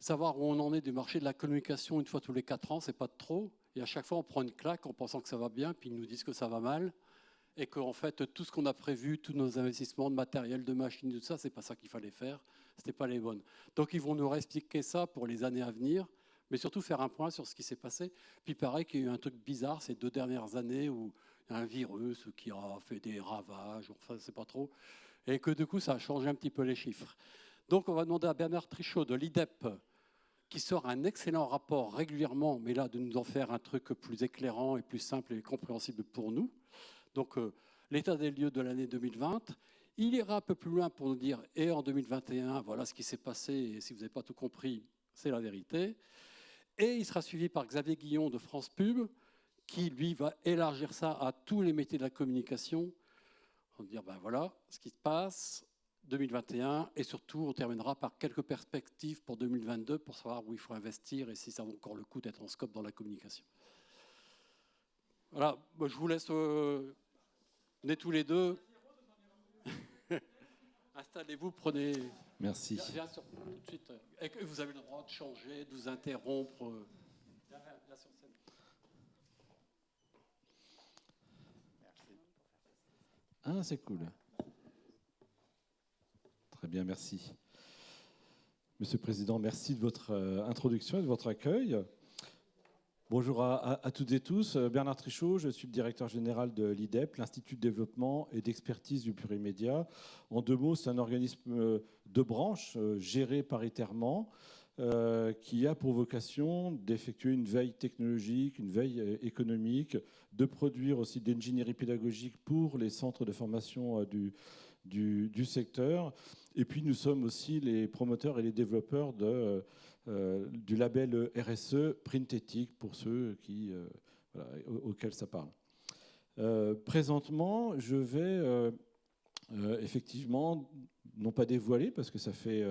savoir où on en est du marché de la communication une fois tous les 4 ans, c'est pas de trop. Et à chaque fois, on prend une claque en pensant que ça va bien, puis ils nous disent que ça va mal. Et qu'en fait, tout ce qu'on a prévu, tous nos investissements de matériel, de machines, tout ça, c'est pas ça qu'il fallait faire. C'était pas les bonnes. Donc, ils vont nous réexpliquer ça pour les années à venir, mais surtout faire un point sur ce qui s'est passé. Puis, pareil qu'il y a eu un truc bizarre ces 2 dernières années où il y a un virus qui a fait des ravages, enfin, c'est pas trop. Et que du coup, ça a changé un petit peu les chiffres. Donc, on va demander à Bernard Trichot de l'IDEP, qui sort un excellent rapport régulièrement, mais là, de nous en faire un truc plus éclairant et plus simple et compréhensible pour nous. Donc, l'état des lieux de l'année 2020. Il ira un peu plus loin pour nous dire, et en 2021, voilà ce qui s'est passé, et si vous n'avez pas tout compris, c'est la vérité. Et il sera suivi par Xavier Guillon de France Pub, qui, lui, va élargir ça à tous les métiers de la communication. On va dire, ben voilà ce qui se passe, 2021, et surtout, on terminera par quelques perspectives pour 2022 pour savoir où il faut investir et si ça vaut encore le coup d'être en scope dans la communication. Voilà, moi, je vous laisse venez tous les deux. Installez-vous, prenez. Merci. Viens sur, tout de suite. Et que vous avez le droit de changer, de vous interrompre. Viens sur scène. Merci. Ah, c'est cool. Très bien, merci. Monsieur le Président, merci de votre introduction et de votre accueil. Bonjour à toutes et tous. Bernard Trichot, je suis le directeur général de l'IDEP, l'Institut de développement et d'expertise du plurimédia. En 2 mots, c'est un organisme de branche géré paritairement qui a pour vocation d'effectuer une veille technologique, une veille économique, de produire aussi de l'ingénierie pédagogique pour les centres de formation du secteur. Et puis nous sommes aussi les promoteurs et les développeurs du label RSE Printetic pour ceux voilà, auxquels ça parle. Présentement, je vais effectivement, non pas dévoiler, parce que ça fait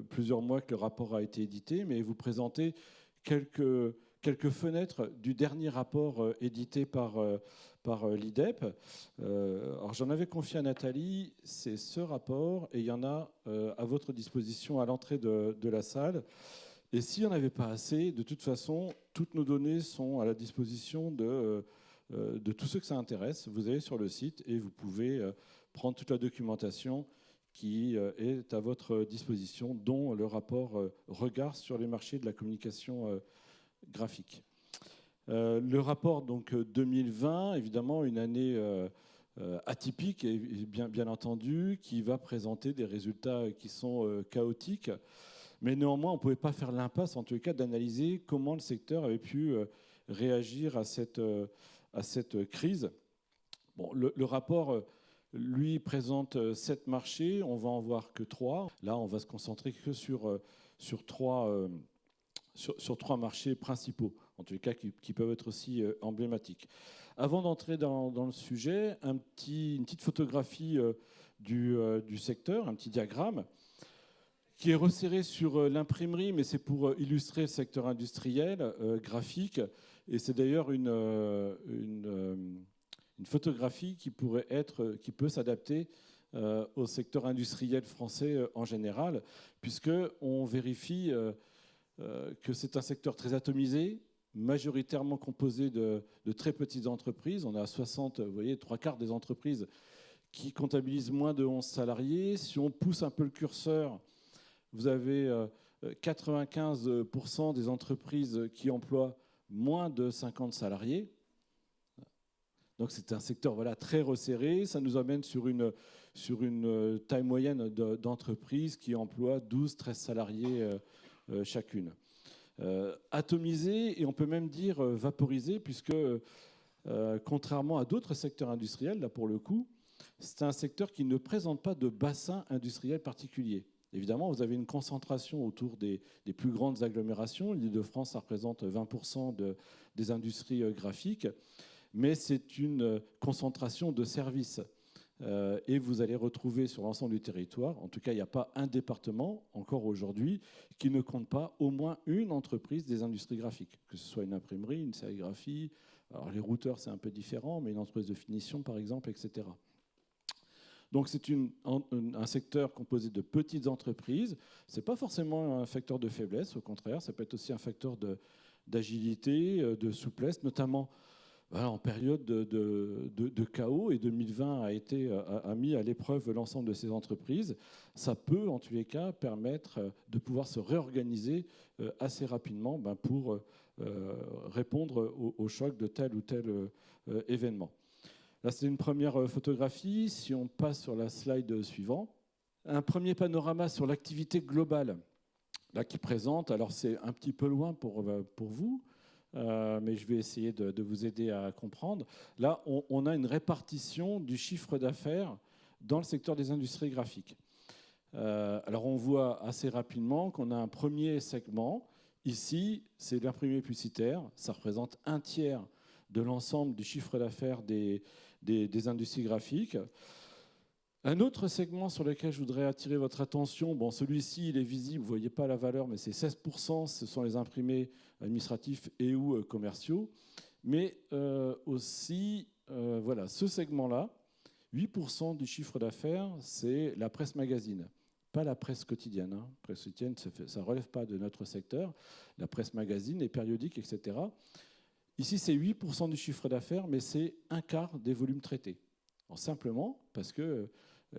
plusieurs mois que le rapport a été édité, mais vous présenter quelques fenêtres du dernier rapport édité par l'IDEP. Alors j'en avais confié à Nathalie, c'est ce rapport, et il y en a à votre disposition à l'entrée de la salle. Et s'il n'y en avait pas assez, de toute façon, toutes nos données sont à la disposition de tous ceux que ça intéresse. Vous allez sur le site et vous pouvez prendre toute la documentation qui est à votre disposition, dont le rapport Regard sur les marchés de la communication graphique. Le rapport donc 2020, évidemment une année atypique et bien entendu, qui va présenter des résultats qui sont chaotiques. Mais néanmoins, on ne pouvait pas faire l'impasse, en tous les cas, d'analyser comment le secteur avait pu réagir à cette crise. Bon, le rapport, lui, présente 7 marchés. On va en voir que 3. Là, on va se concentrer que sur 3 marchés principaux, en tous les cas qui peuvent être aussi emblématiques. Avant d'entrer dans le sujet, une petite photographie du secteur, un petit diagramme qui est resserré sur l'imprimerie, mais c'est pour illustrer le secteur industriel, graphique. Et c'est d'ailleurs une photographie qui peut s'adapter au secteur industriel français en général, puisqu'on vérifie que c'est un secteur très atomisé, majoritairement composé de très petites entreprises. On a 60, vous voyez, 3/4 des entreprises qui comptabilisent moins de 11 salariés. Si on pousse un peu le curseur, vous avez 95% des entreprises qui emploient moins de 50 salariés. Donc c'est un secteur voilà, très resserré. Ça nous amène sur une taille moyenne d'entreprises qui emploient 12-13 salariés chacune. Atomisé, et on peut même dire vaporisé, puisque contrairement à d'autres secteurs industriels, là pour le coup, c'est un secteur qui ne présente pas de bassin industriel particulier. Évidemment, vous avez une concentration autour des plus grandes agglomérations. L'Île-de-France, ça représente 20% des industries graphiques, mais c'est une concentration de services. Et vous allez retrouver sur l'ensemble du territoire, en tout cas, il n'y a pas un département, encore aujourd'hui, qui ne compte pas au moins une entreprise des industries graphiques, que ce soit une imprimerie, une sérigraphie. Alors les routeurs, c'est un peu différent, mais une entreprise de finition, par exemple, etc. Donc c'est un secteur composé de petites entreprises. Ce n'est pas forcément un facteur de faiblesse, au contraire, ça peut être aussi un facteur d'agilité, de souplesse, notamment voilà, en période de chaos, et 2020 a mis à l'épreuve l'ensemble de ces entreprises. Ça peut, en tous les cas, permettre de pouvoir se réorganiser assez rapidement pour répondre au choc de tel ou tel événement. Là, c'est une première photographie. Si on passe sur la slide suivante, un premier panorama sur l'activité globale, là, qui présente, alors c'est un petit peu loin pour vous, mais je vais essayer de vous aider à comprendre. Là, on a une répartition du chiffre d'affaires dans le secteur des industries graphiques. Alors, on voit assez rapidement qu'on a un premier segment. Ici, c'est l'imprimé publicitaire. Ça représente un tiers de l'ensemble du chiffre d'affaires des industries graphiques. Un autre segment sur lequel je voudrais attirer votre attention, bon, celui-ci, il est visible, vous ne voyez pas la valeur, mais c'est 16%, ce sont les imprimés administratifs et ou commerciaux. Mais aussi, voilà, ce segment-là, 8% du chiffre d'affaires, c'est la presse magazine, pas la presse quotidienne. Hein. La presse quotidienne, ça ne relève pas de notre secteur. La presse magazine, les périodiques, etc. Ici, c'est 8% du chiffre d'affaires, mais c'est un quart des volumes traités. Alors, simplement parce que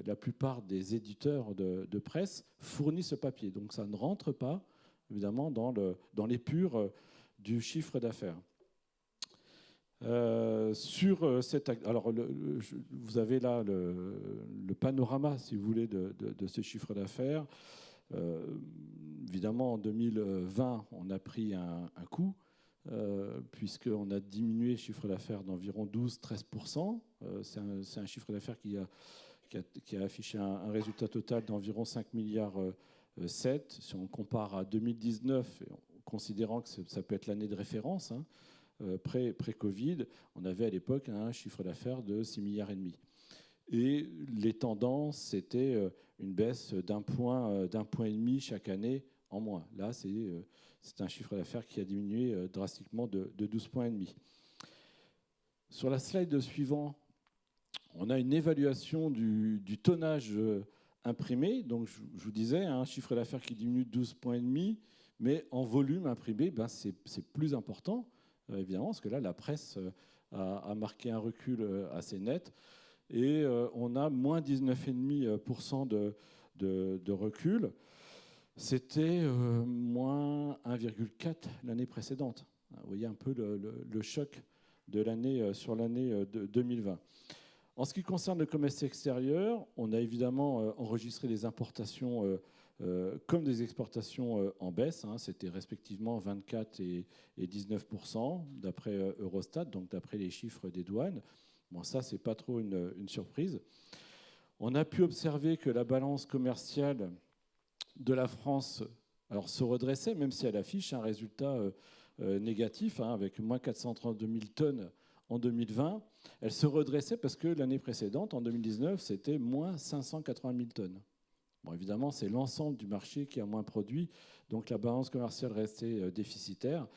la plupart des éditeurs de presse fournissent ce papier. Donc ça ne rentre pas, évidemment, dans l'épure du chiffre d'affaires. Alors, vous avez là le panorama, si vous voulez, de ce chiffre d'affaires. Évidemment, en 2020, on a pris un coup, puisqu'on a diminué le chiffre d'affaires d'environ 12-13%. C'est un chiffre d'affaires qui a affiché un résultat total d'environ 5,7 milliards. Si on compare à 2019, considérant que ça peut être l'année de référence, hein, pré-Covid, on avait à l'époque un chiffre d'affaires de 6,5 milliards. Et les tendances, c'était une baisse d'un point et demi chaque année en moins. Là, c'est un chiffre d'affaires qui a diminué drastiquement de 12,5 points. Sur la slide suivante, on a une évaluation du tonnage imprimé. Donc, je vous disais, un chiffre d'affaires qui diminue de 12,5 points, mais en volume imprimé, c'est plus important, évidemment, parce que là, la presse a marqué un recul assez net. Et on a moins 19,5% de recul. C'était moins 1,4 l'année précédente. Vous voyez un peu le choc de l'année sur l'année 2020. En ce qui concerne le commerce extérieur, on a évidemment enregistré des importations comme des exportations en baisse. Hein. C'était respectivement 24 et 19% d'après Eurostat, donc d'après les chiffres des douanes. Bon, ça, ce n'est pas trop une surprise. On a pu observer que la balance commerciale de la France se redressait, même si elle affiche un résultat négatif, hein, avec moins 432 000 tonnes en 2020. Elle se redressait parce que l'année précédente, en 2019, c'était moins 580 000 tonnes. Bon, évidemment, c'est l'ensemble du marché qui a moins produit, donc la balance commerciale restait déficitaire,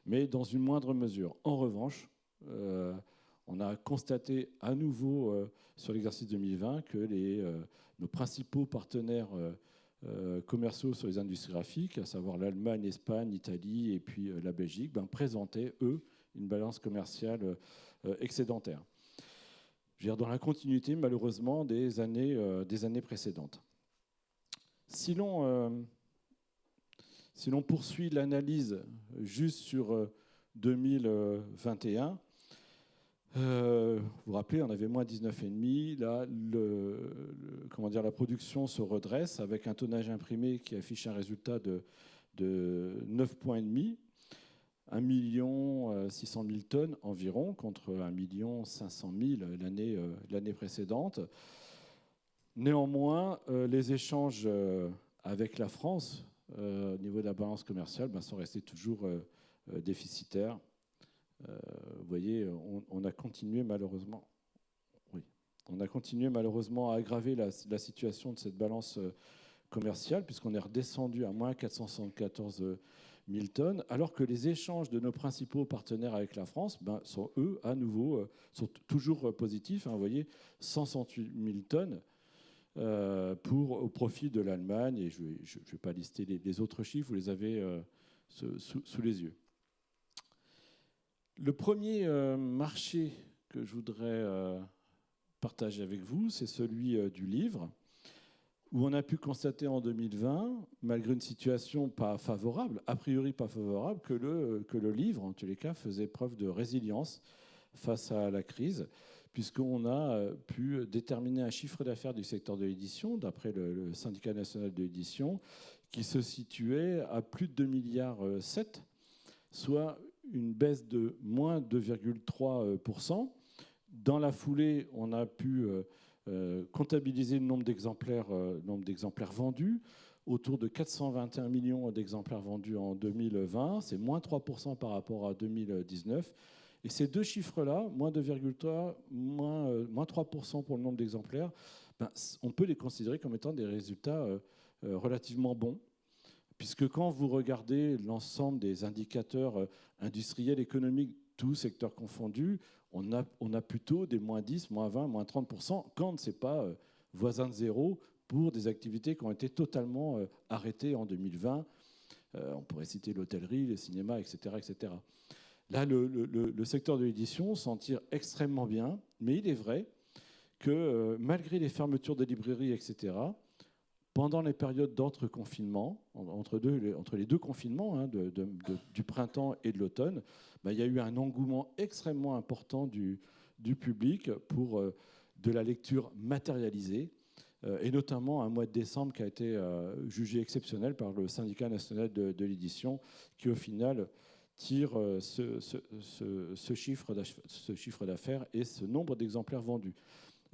mais dans une moindre mesure. En revanche, on a constaté à nouveau sur l'exercice 2020 que nos principaux partenaires commerciaux sur les industries graphiques, à savoir l'Allemagne, l'Espagne, l'Italie et puis la Belgique, présentaient, eux, une balance commerciale excédentaire. Je veux dire, dans la continuité, malheureusement, des années précédentes. Si l'on poursuit l'analyse juste sur 2021, vous vous rappelez, on avait moins 19,5. Là, la production se redresse avec un tonnage imprimé qui affiche un résultat de 9,5 points, 1 600 000 tonnes environ, contre 1 500 000 l'année précédente. Néanmoins, les échanges avec la France, au niveau de la balance commerciale, sont restés toujours déficitaires. Vous voyez, on a continué malheureusement. Oui, on a continué malheureusement à aggraver la situation de cette balance commerciale, puisqu'on est redescendu à moins 474 000 tonnes, alors que les échanges de nos principaux partenaires avec la France sont, eux, à nouveau, sont toujours positifs. Hein, vous voyez, 168 000 tonnes. au profit de l'Allemagne. Et je ne vais pas lister les autres chiffres, vous les avez sous les yeux. Le premier marché que je voudrais partager avec vous, c'est celui du livre, où on a pu constater en 2020, malgré une situation pas favorable, a priori pas favorable, que le livre, en tous les cas, faisait preuve de résilience face à la crise, puisqu'on a pu déterminer un chiffre d'affaires du secteur de l'édition, d'après le syndicat national de l'édition, qui se situait à plus de 2,7 milliards, soit une baisse de moins 2,3%. Dans la foulée, on a pu comptabiliser le nombre d'exemplaires vendus, autour de 421 millions d'exemplaires vendus en 2020. C'est moins 3% par rapport à 2019. Et ces deux chiffres-là, moins 2,3, moins 3% pour le nombre d'exemplaires, on peut les considérer comme étant des résultats relativement bons. Puisque quand vous regardez l'ensemble des indicateurs industriels, économiques, tous secteurs confondus, on a plutôt des moins 10, moins 20, moins 30%, quand ce n'est pas voisin de zéro pour des activités qui ont été totalement arrêtées en 2020. On pourrait citer l'hôtellerie, les cinémas, etc., etc. Là, le secteur de l'édition s'en tire extrêmement bien, mais il est vrai que malgré les fermetures de librairies, etc., pendant les périodes d'entre-confinement, entre les deux confinements, du printemps et de l'automne, il y a eu un engouement extrêmement important du public pour de la lecture matérialisée, et notamment un mois de décembre qui a été jugé exceptionnel par le syndicat national de l'édition, qui au final tire ce chiffre d'affaires et ce nombre d'exemplaires vendus.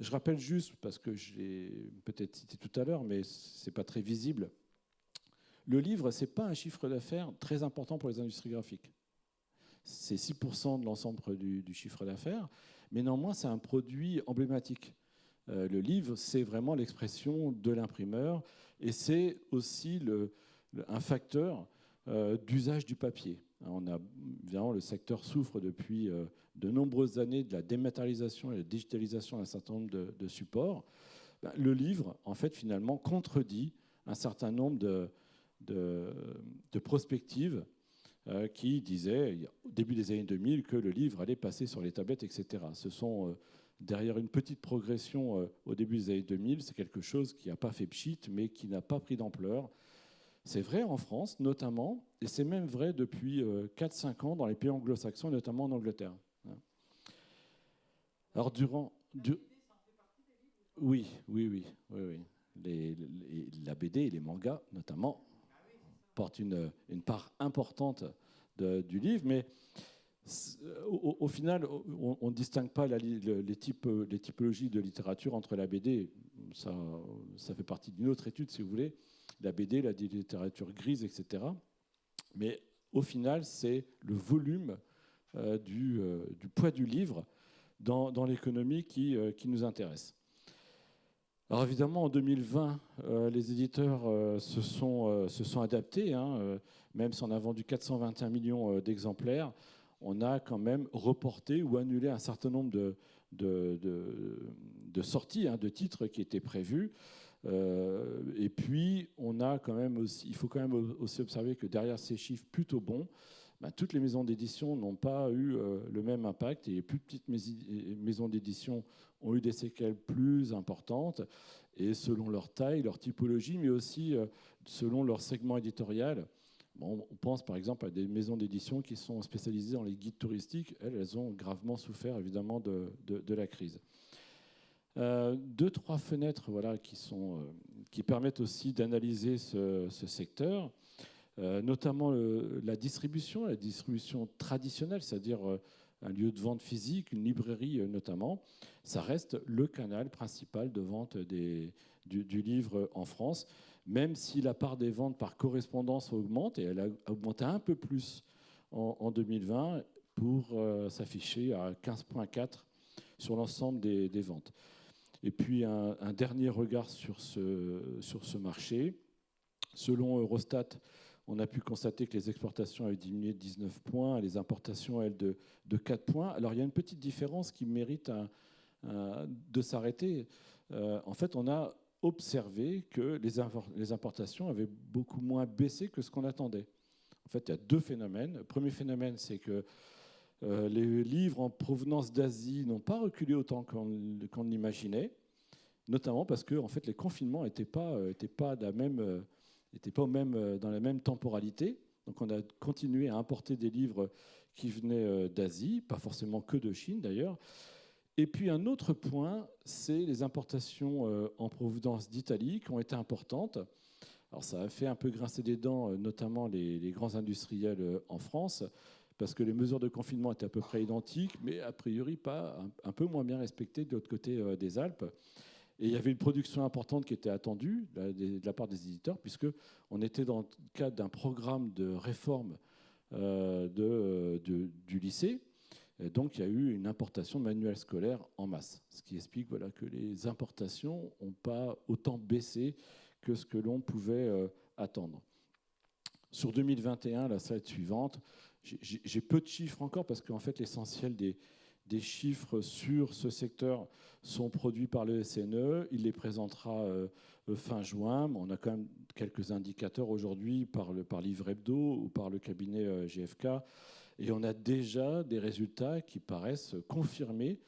Je rappelle juste, parce que je l'ai peut-être cité tout à l'heure, mais ce n'est pas très visible, le livre, ce n'est pas un chiffre d'affaires très important pour les industries graphiques. C'est 6% de l'ensemble du chiffre d'affaires, mais néanmoins, c'est un produit emblématique. Le livre, c'est vraiment l'expression de l'imprimeur, et c'est aussi un facteur d'usage du papier. Évidemment, le secteur souffre depuis de nombreuses années de la dématérialisation et de la digitalisation d'un certain nombre de supports. Le livre, en fait, finalement, contredit un certain nombre de prospectives qui disaient, au début des années 2000, que le livre allait passer sur les tablettes, etc. Ce sont, derrière une petite progression au début des années 2000, c'est quelque chose qui n'a pas fait pchit, mais qui n'a pas pris d'ampleur. C'est vrai en France, notamment, et c'est même vrai depuis 4-5 ans dans les pays anglo-saxons, notamment en Angleterre. Alors, oui. La BD et les mangas, notamment, portent une part importante du livre, mais au final, on ne distingue pas les typologies de littérature entre la BD. Ça fait partie d'une autre étude, si vous voulez. La BD, la littérature grise, etc. Mais au final, c'est le volume du poids du livre dans l'économie qui nous intéresse. Alors évidemment, en 2020, les éditeurs se sont adaptés. Même si on a vendu 421 millions d'exemplaires, on a quand même reporté ou annulé un certain nombre de sorties, de titres qui étaient prévus. Et puis, il faut quand même aussi observer que derrière ces chiffres plutôt bons, toutes les maisons d'édition n'ont pas eu le même impact, et les plus petites maisons d'édition ont eu des séquelles plus importantes, et selon leur taille, leur typologie, mais aussi selon leur segment éditorial. On pense par exemple à des maisons d'édition qui sont spécialisées dans les guides touristiques. Elles ont gravement souffert évidemment de la crise. 2-3 fenêtres qui permettent aussi d'analyser ce secteur, notamment la distribution traditionnelle, c'est-à-dire un lieu de vente physique, une librairie notamment. Ça reste le canal principal de vente du livre en France, même si la part des ventes par correspondance augmente, et elle a augmenté un peu plus en 2020 pour s'afficher à 15,4 sur l'ensemble des ventes. Et puis un dernier regard sur ce marché. Selon Eurostat, on a pu constater que les exportations avaient diminué de 19 points, et les importations, elles, de 4 points. Alors il y a une petite différence qui mérite de s'arrêter. En fait, on a observé que les importations avaient beaucoup moins baissé que ce qu'on attendait. En fait, il y a deux phénomènes. Le premier phénomène, c'est que les livres en provenance d'Asie n'ont pas reculé autant qu'on l'imaginait, notamment parce que en fait, les confinements n'étaient pas dans la même temporalité. Donc on a continué à importer des livres qui venaient d'Asie, pas forcément que de Chine d'ailleurs. Et puis un autre point, c'est les importations en provenance d'Italie qui ont été importantes. Alors ça a fait un peu grincer des dents, notamment les grands industriels en France, parce que les mesures de confinement étaient à peu près identiques, mais a priori un peu moins bien respectées de l'autre côté des Alpes. Et il y avait une production importante qui était attendue de la part des éditeurs, puisqu'on était dans le cadre d'un programme de réforme du lycée. Et donc il y a eu une importation de manuels scolaires en masse, ce qui explique que les importations n'ont pas autant baissé que ce que l'on pouvait attendre. Sur 2021, la slide suivante, j'ai peu de chiffres encore parce qu'en fait l'essentiel des chiffres sur ce secteur sont produits par le SNE. Il les présentera fin juin. Mais on a quand même quelques indicateurs aujourd'hui par Livre Hebdo ou par le cabinet GFK. Et on a déjà des résultats qui paraissent confirmer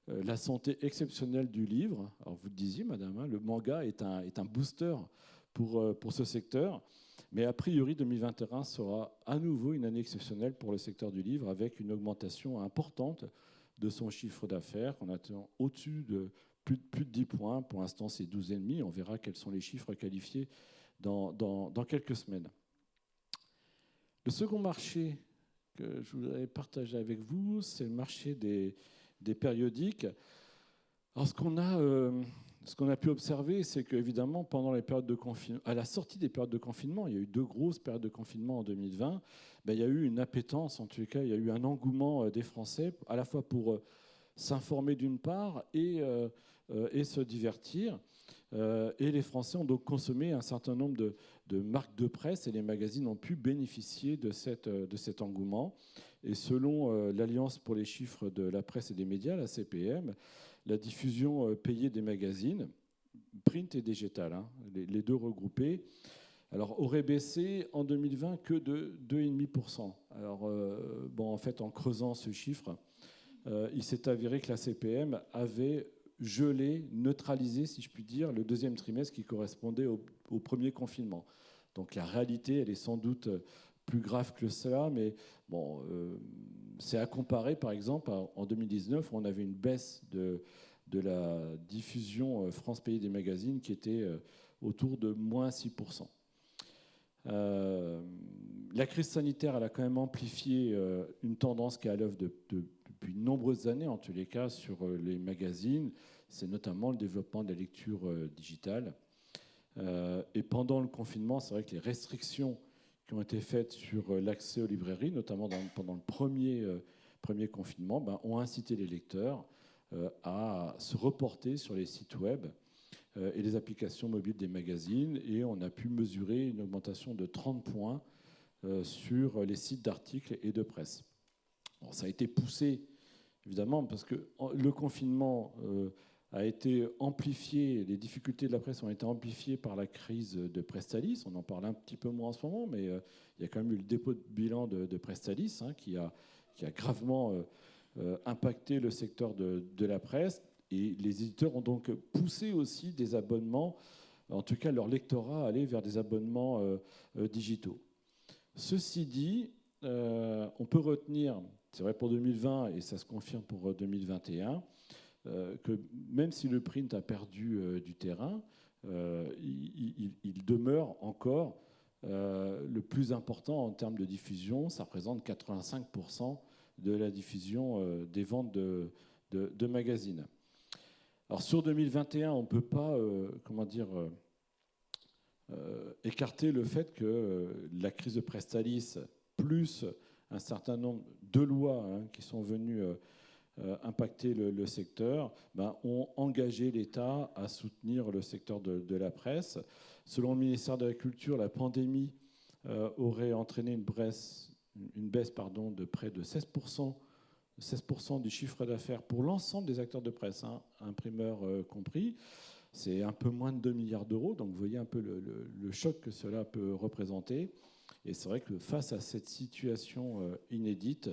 la santé exceptionnelle du livre. Alors vous le disiez, madame, le manga est un booster pour ce secteur. Mais a priori, 2021 sera à nouveau une année exceptionnelle pour le secteur du livre, avec une augmentation importante de son chiffre d'affaires. On attend au-dessus de plus de 10 points. Pour l'instant, c'est 12,5. On verra quels sont les chiffres qualifiés dans quelques semaines. Le second marché que je voudrais partager avec vous, c'est le marché des périodiques. Alors, ce qu'on a pu observer, c'est qu'évidemment, pendant les périodes de confinement, à la sortie des périodes de confinement, il y a eu 2 grosses périodes de confinement en 2020, il y a eu une appétence, en tous les cas, il y a eu un engouement des Français, à la fois pour s'informer d'une part et se divertir. Et les Français ont donc consommé un certain nombre de marques de presse et les magazines ont pu bénéficier de cet engouement. Et selon l'Alliance pour les chiffres de la presse et des médias, la CPM, la diffusion payée des magazines, print et digital, les deux regroupés, alors aurait baissé en 2020 que de 2,5%. Alors, en fait, en creusant ce chiffre, il s'est avéré que la CPM avait gelé, neutralisé, si je puis dire, le deuxième trimestre qui correspondait au premier confinement. Donc la réalité, elle est sans doute plus grave que cela, mais c'est à comparer, par exemple, en 2019, où on avait une baisse de la diffusion France Pays des magazines qui était autour de moins 6%. La crise sanitaire, elle a quand même amplifié une tendance qui est à l'œuvre depuis de nombreuses années, en tous les cas, sur les magazines. C'est notamment le développement de la lecture digitale. Et pendant le confinement, c'est vrai que les restrictions qui ont été faites sur l'accès aux librairies, notamment pendant le premier confinement, ont incité les lecteurs à se reporter sur les sites web et les applications mobiles des magazines. Et on a pu mesurer une augmentation de 30 points sur les sites d'articles et de presse. Bon, ça a été poussé, évidemment, parce que le confinement a été amplifié, les difficultés de la presse ont été amplifiées par la crise de Presstalis. On en parle un petit peu moins en ce moment, mais il y a quand même eu le dépôt de bilan de Presstalis qui a gravement impacté le secteur de la presse. Et les éditeurs ont donc poussé aussi des abonnements, en tout cas leur lectorat, à aller vers des abonnements digitaux. Ceci dit, on peut retenir, c'est vrai pour 2020 et ça se confirme pour 2021, que même si le print a perdu du terrain, il demeure encore le plus important en termes de diffusion. Ça représente 85% de la diffusion des ventes de magazines. Alors sur 2021, on ne peut pas écarter le fait que la crise de Presstalis, plus un certain nombre de lois qui sont venues impacter le secteur, ont engagé l'État à soutenir le secteur de la presse. Selon le ministère de la Culture, la pandémie aurait entraîné une baisse de près de 16% du chiffre d'affaires pour l'ensemble des acteurs de presse, imprimeurs compris. c'est un peu moins de 2 milliards d'euros. Donc vous voyez un peu le choc que cela peut représenter. Et c'est vrai que face à cette situation inédite,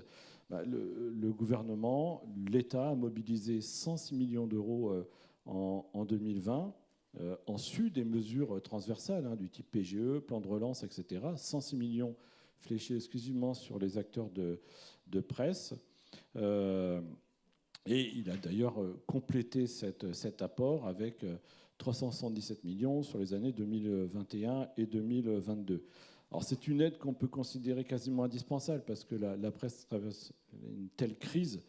le gouvernement, l'État a mobilisé 106 millions d'euros en 2020, en su des mesures transversales du type PGE, plan de relance, etc. 106 millions fléchés exclusivement sur les acteurs de presse. Et il a d'ailleurs complété cet apport avec 377 millions sur les années 2021 et 2022. Alors c'est une aide qu'on peut considérer quasiment indispensable parce que la presse traverse une telle crise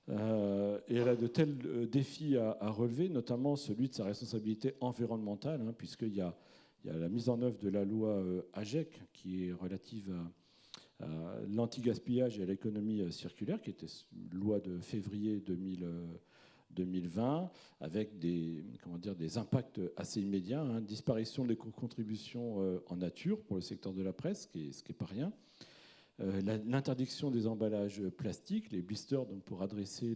et elle a de tels défis à relever, notamment celui de sa responsabilité environnementale, puisqu'il y a la mise en œuvre de la loi AGEC qui est relative à l'anti-gaspillage et à l'économie circulaire, qui était une loi de février 2020, avec des impacts assez immédiats, disparition de l'éco-contribution en nature pour le secteur de la presse, ce qui n'est pas rien, l'interdiction des emballages plastiques, les blisters donc pour adresser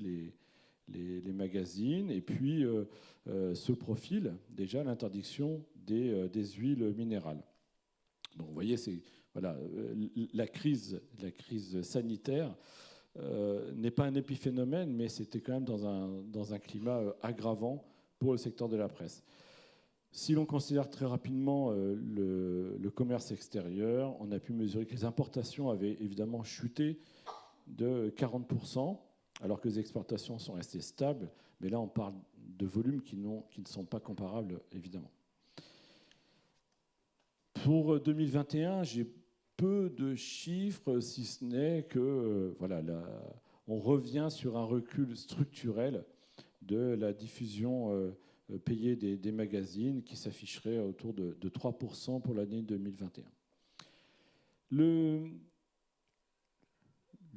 les magazines, et puis ce profil déjà l'interdiction des huiles minérales. Donc vous voyez, la crise sanitaire n'est pas un épiphénomène, mais c'était quand même dans un climat aggravant pour le secteur de la presse. Si l'on considère très rapidement le commerce extérieur, on a pu mesurer que les importations avaient évidemment chuté de 40%, alors que les exportations sont restées stables. Mais là, on parle de volumes qui ne sont pas comparables, évidemment. Pour 2021, j'ai peu de chiffres, si ce n'est que on revient sur un recul structurel de la diffusion payée des magazines qui s'afficherait autour de 3% pour l'année 2021. Le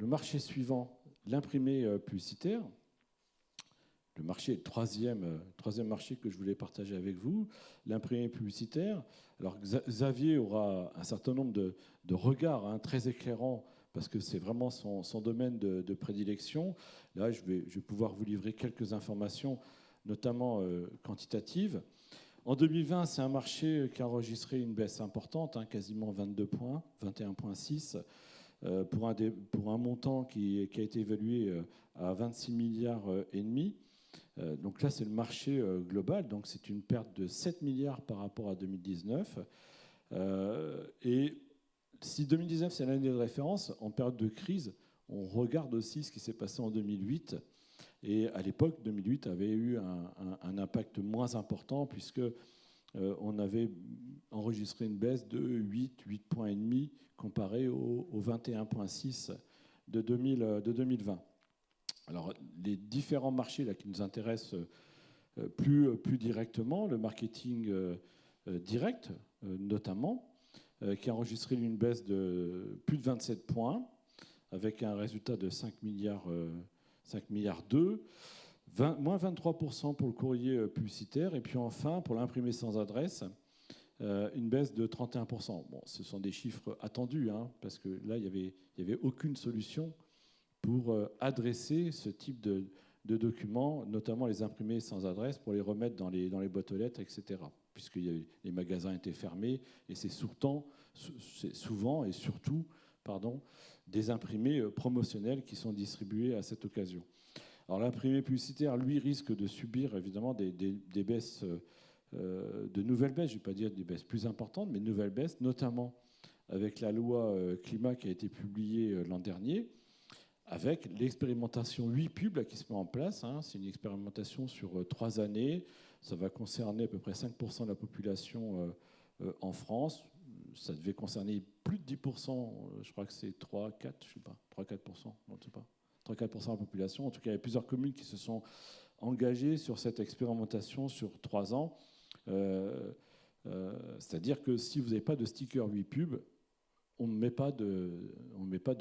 marché suivant, l'imprimé publicitaire. Le marché est le troisième marché que je voulais partager avec vous, l'imprimé publicitaire. Alors Xavier aura un certain nombre de regards très éclairants parce que c'est vraiment son domaine de prédilection. Là, je vais pouvoir vous livrer quelques informations, notamment quantitatives. En 2020, c'est un marché qui a enregistré une baisse importante, quasiment 22 points, 21,6, pour un montant qui a été évalué à 26 milliards et demi. Donc là, c'est le marché global, donc c'est une perte de 7 milliards par rapport à 2019. Et si 2019, c'est l'année de référence, en période de crise, on regarde aussi ce qui s'est passé en 2008. Et à l'époque, 2008 avait eu un impact moins important puisque on avait enregistré une baisse de 8 points et demi comparé au 21,6 de 2020. Alors, les différents marchés là, qui nous intéressent plus directement, le marketing direct notamment, qui a enregistré une baisse de plus de 27 points, avec un résultat de 5 milliards 2, moins 23% pour le courrier publicitaire, et puis enfin, pour l'imprimé sans adresse, une baisse de 31%. Bon, ce sont des chiffres attendus, parce que là, il n'y avait aucune solution pour adresser ce type de documents, notamment les imprimés sans adresse, pour les remettre dans les boîtes aux lettres, etc. Puisque les magasins étaient fermés, et c'est souvent et surtout des imprimés promotionnels qui sont distribués à cette occasion. Alors l'imprimé publicitaire, lui, risque de subir évidemment des baisses, de nouvelles baisses, je ne vais pas dire des baisses plus importantes, mais de nouvelles baisses, notamment avec la loi climat qui a été publiée l'an dernier, avec l'expérimentation 8 pubs qui se met en place. C'est une expérimentation sur 3 années. Ça va concerner à peu près 5% de la population en France. Ça devait concerner plus de 10%, je crois que c'est 3-4%, je ne sais pas, 3-4%, non, je ne sais pas, 3-4% de la population. En tout cas, il y a plusieurs communes qui se sont engagées sur cette expérimentation sur 3 ans. C'est-à-dire que si vous n'avez pas de sticker 8 pubs, on ne met pas de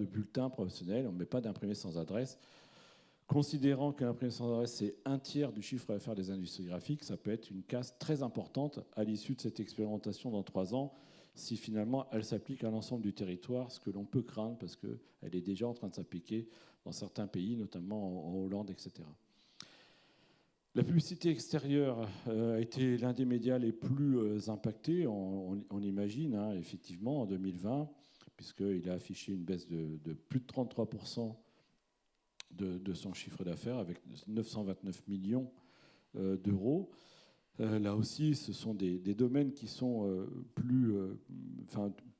bulletin professionnel, on ne met pas d'imprimé sans adresse. Considérant que l'imprimé sans adresse, c'est un tiers du chiffre d'affaires des industries graphiques, ça peut être une casse très importante à l'issue de cette expérimentation dans 3 ans, si finalement elle s'applique à l'ensemble du territoire, ce que l'on peut craindre parce qu'elle est déjà en train de s'appliquer dans certains pays, notamment en Hollande, etc. La publicité extérieure a été l'un des médias les plus impactés, on imagine, hein, effectivement, en 2020, puisqu'il a affiché une baisse de plus de 33% de son chiffre d'affaires, avec 929 millions d'euros. Là aussi, ce sont des domaines qui sont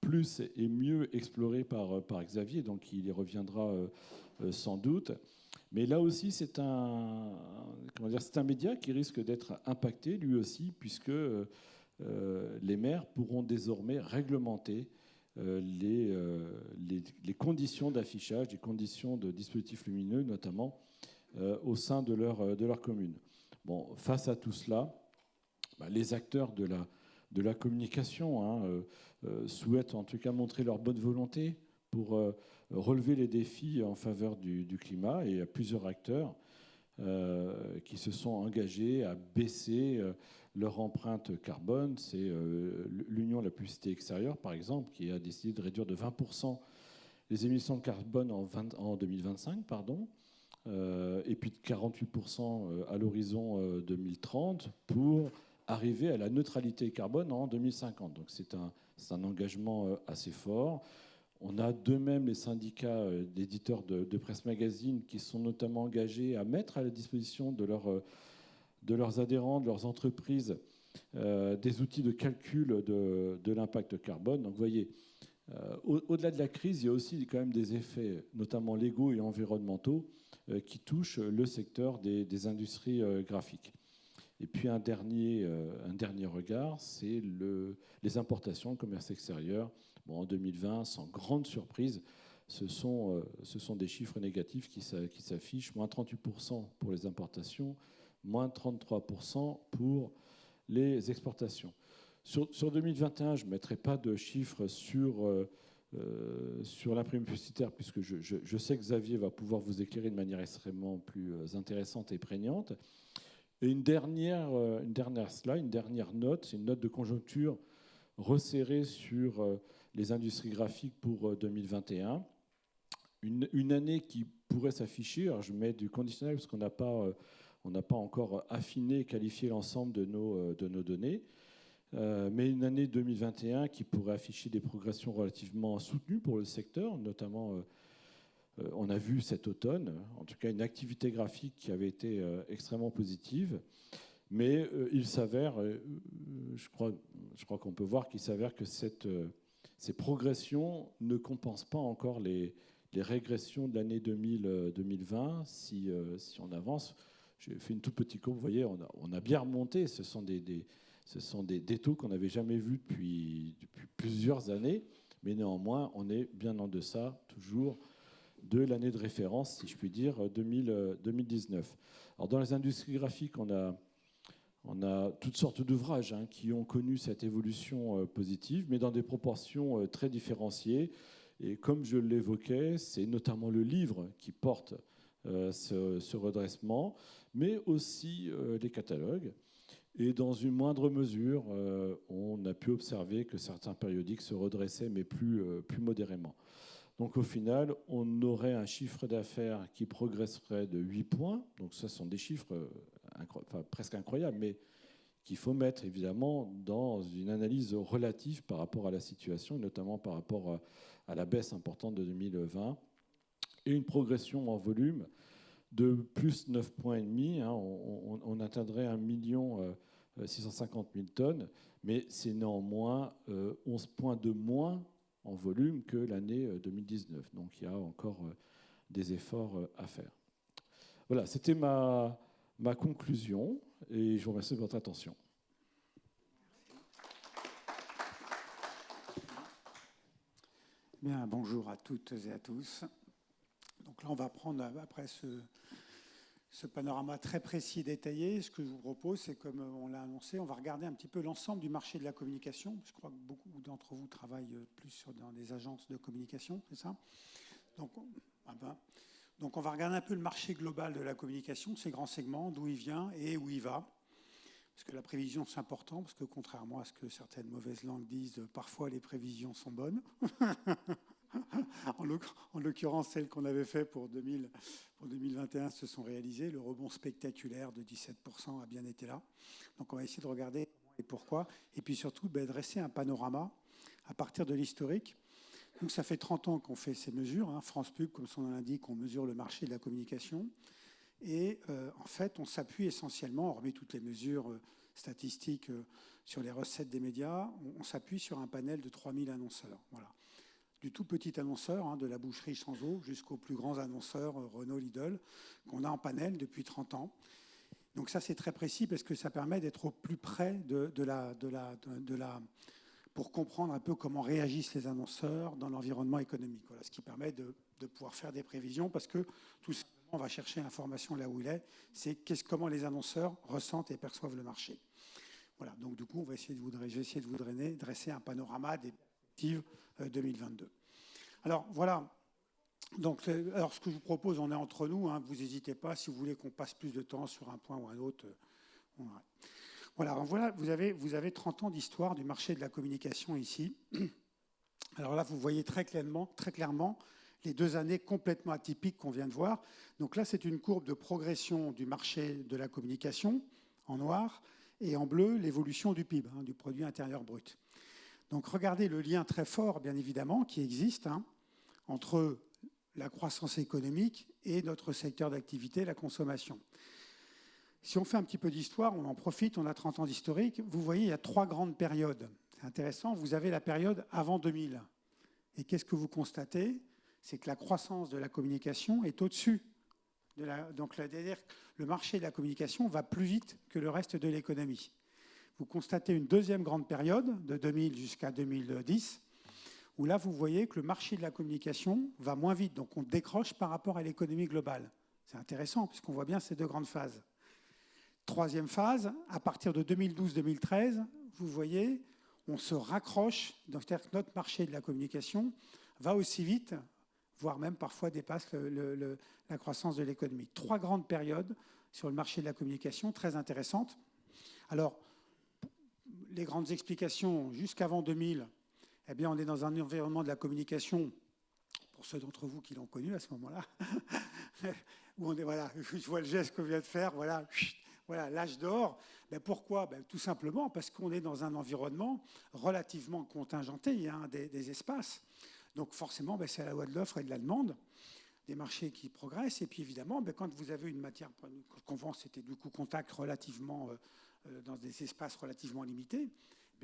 plus et mieux explorés par Xavier, donc il y reviendra sans doute. Mais là aussi, c'est un média qui risque d'être impacté, lui aussi, puisque les maires pourront désormais réglementer les conditions d'affichage, les conditions de dispositifs lumineux, notamment au sein de leur commune. Bon, face à tout cela, les acteurs de la communication souhaitent en tout cas montrer leur bonne volonté pour relever les défis en faveur du climat. Et il y a plusieurs acteurs qui se sont engagés à baisser leur empreinte carbone. C'est l'Union de la publicité extérieure, par exemple, qui a décidé de réduire de 20% les émissions de carbone en 2025, et puis de 48% à l'horizon 2030 pour arriver à la neutralité carbone en 2050. Donc c'est un engagement assez fort. On a de même les syndicats d'éditeurs de presse magazine qui sont notamment engagés à mettre à la disposition de leurs adhérents, de leurs entreprises, des outils de calcul de l'impact carbone. Donc vous voyez, au-delà de la crise, il y a aussi quand même des effets, notamment légaux et environnementaux, qui touchent le secteur des industries graphiques. Et puis un dernier regard, c'est les importations, le commerce extérieur. Bon, en 2020, sans grande surprise, ce sont des chiffres négatifs qui s'affichent, moins 38% pour les importations, moins 33% pour les exportations. Sur 2021, je ne mettrai pas de chiffres sur l'imprimerie publicitaire, puisque je sais que Xavier va pouvoir vous éclairer de manière extrêmement plus intéressante et prégnante. Et une dernière slide, une dernière note, c'est une note de conjoncture resserrée sur les industries graphiques pour 2021. Une année qui pourrait s'afficher, alors je mets du conditionnel parce qu'on n'a pas encore affiné et qualifié l'ensemble de nos données, mais une année 2021 qui pourrait afficher des progressions relativement soutenues pour le secteur, notamment on a vu cet automne, en tout cas une activité graphique qui avait été extrêmement positive, mais il s'avère, je crois qu'on peut voir qu'il s'avère que ces progressions ne compensent pas encore les régressions de l'année 2020. Si on avance, j'ai fait une toute petite courbe, vous voyez, on a bien remonté, ce sont des taux qu'on n'avait jamais vus depuis plusieurs années, mais néanmoins, on est bien en deçà, toujours, de l'année de référence, si je puis dire, 2019. Alors, dans les industries graphiques, on a toutes sortes d'ouvrages qui ont connu cette évolution positive, mais dans des proportions très différenciées. Et comme je l'évoquais, c'est notamment le livre qui porte ce redressement, mais aussi les catalogues. Et dans une moindre mesure, on a pu observer que certains périodiques se redressaient, mais plus modérément. Donc au final, on aurait un chiffre d'affaires qui progresserait de 8 points. Donc ça, ce sont des chiffres presque incroyables, mais qu'il faut mettre évidemment dans une analyse relative par rapport à la situation, et notamment par rapport à la baisse importante de 2020, et une progression en volume de plus 9,5 points. On atteindrait 1 650 000 tonnes, mais c'est néanmoins 11 points de moins en volume que l'année 2019. Donc il y a encore des efforts à faire. Voilà, c'était ma conclusion et je vous remercie de votre attention. Bien, bonjour à toutes et à tous. Donc là, on va prendre, après ce panorama très précis et détaillé, ce que je vous propose, c'est, comme on l'a annoncé, on va regarder un petit peu l'ensemble du marché de la communication. Je crois que beaucoup d'entre vous travaillent plus dans des agences de communication, c'est ça ? Donc on va regarder un peu le marché global de la communication, ces grands segments, d'où il vient et où il va. Parce que la prévision, c'est important, parce que contrairement à ce que certaines mauvaises langues disent, parfois les prévisions sont bonnes. En En l'occurrence, celles qu'on avait fait pour 2021 se sont réalisées. Le rebond spectaculaire de 17% a bien été là. Donc on va essayer de regarder comment et pourquoi. Et puis surtout, dresser un panorama à partir de l'historique. Donc ça fait 30 ans qu'on fait ces mesures. France Pub, comme son nom l'indique, on mesure le marché de la communication. Et en fait, on s'appuie essentiellement, hormis toutes les mesures statistiques sur les recettes des médias, on s'appuie sur un panel de 3000 annonceurs. Voilà. Du tout petit annonceur, de la boucherie sans eau, jusqu'aux plus grands annonceurs, Renault, Lidl, qu'on a en panel depuis 30 ans. Donc ça, c'est très précis parce que ça permet d'être au plus près pour comprendre un peu comment réagissent les annonceurs dans l'environnement économique. Voilà, ce qui permet de pouvoir faire des prévisions parce que tout simplement, on va chercher l'information là où il est. C'est comment les annonceurs ressentent et perçoivent le marché. Voilà, donc du coup, je vais essayer de vous dresser un panorama des perspectives 2022. Alors voilà, donc, alors ce que je vous propose, on est entre nous, vous n'hésitez pas, si vous voulez qu'on passe plus de temps sur un point ou un autre. Voilà, vous avez 30 ans d'histoire du marché de la communication ici. Alors là, vous voyez très clairement les 2 années complètement atypiques qu'on vient de voir. Donc là, c'est une courbe de progression du marché de la communication en noir et en bleu, l'évolution du PIB, du produit intérieur brut. Donc regardez le lien très fort, bien évidemment, qui existe entre la croissance économique et notre secteur d'activité, la consommation. Si on fait un petit peu d'histoire, on en profite, on a 30 ans d'historique. Vous voyez, il y a 3 grandes périodes. C'est intéressant, vous avez la période avant 2000. Et qu'est-ce que vous constatez? C'est que la croissance de la communication est au-dessus. Donc, c'est-à-dire que le marché de la communication va plus vite que le reste de l'économie. Vous constatez une deuxième grande période, de 2000 jusqu'à 2010, où là, vous voyez que le marché de la communication va moins vite. Donc, on décroche par rapport à l'économie globale. C'est intéressant, puisqu'on voit bien ces 2 grandes phases. Troisième phase, à partir de 2012-2013, vous voyez, on se raccroche. C'est-à-dire que notre marché de la communication va aussi vite, voire même parfois dépasse la croissance de l'économie. 3 grandes périodes sur le marché de la communication, très intéressantes. Alors, les grandes explications, jusqu'avant 2000, eh bien, on est dans un environnement de la communication, pour ceux d'entre vous qui l'ont connu à ce moment-là, où on est, voilà, je vois le geste qu'on vient de faire, voilà, l'âge d'or. Ben pourquoi? Tout simplement parce qu'on est dans un environnement relativement contingenté, il y a des espaces. Donc forcément, c'est à la loi de l'offre et de la demande, des marchés qui progressent. Et puis évidemment, quand vous avez une matière, qu'on vend, c'était du coup contact relativement, dans des espaces relativement limités,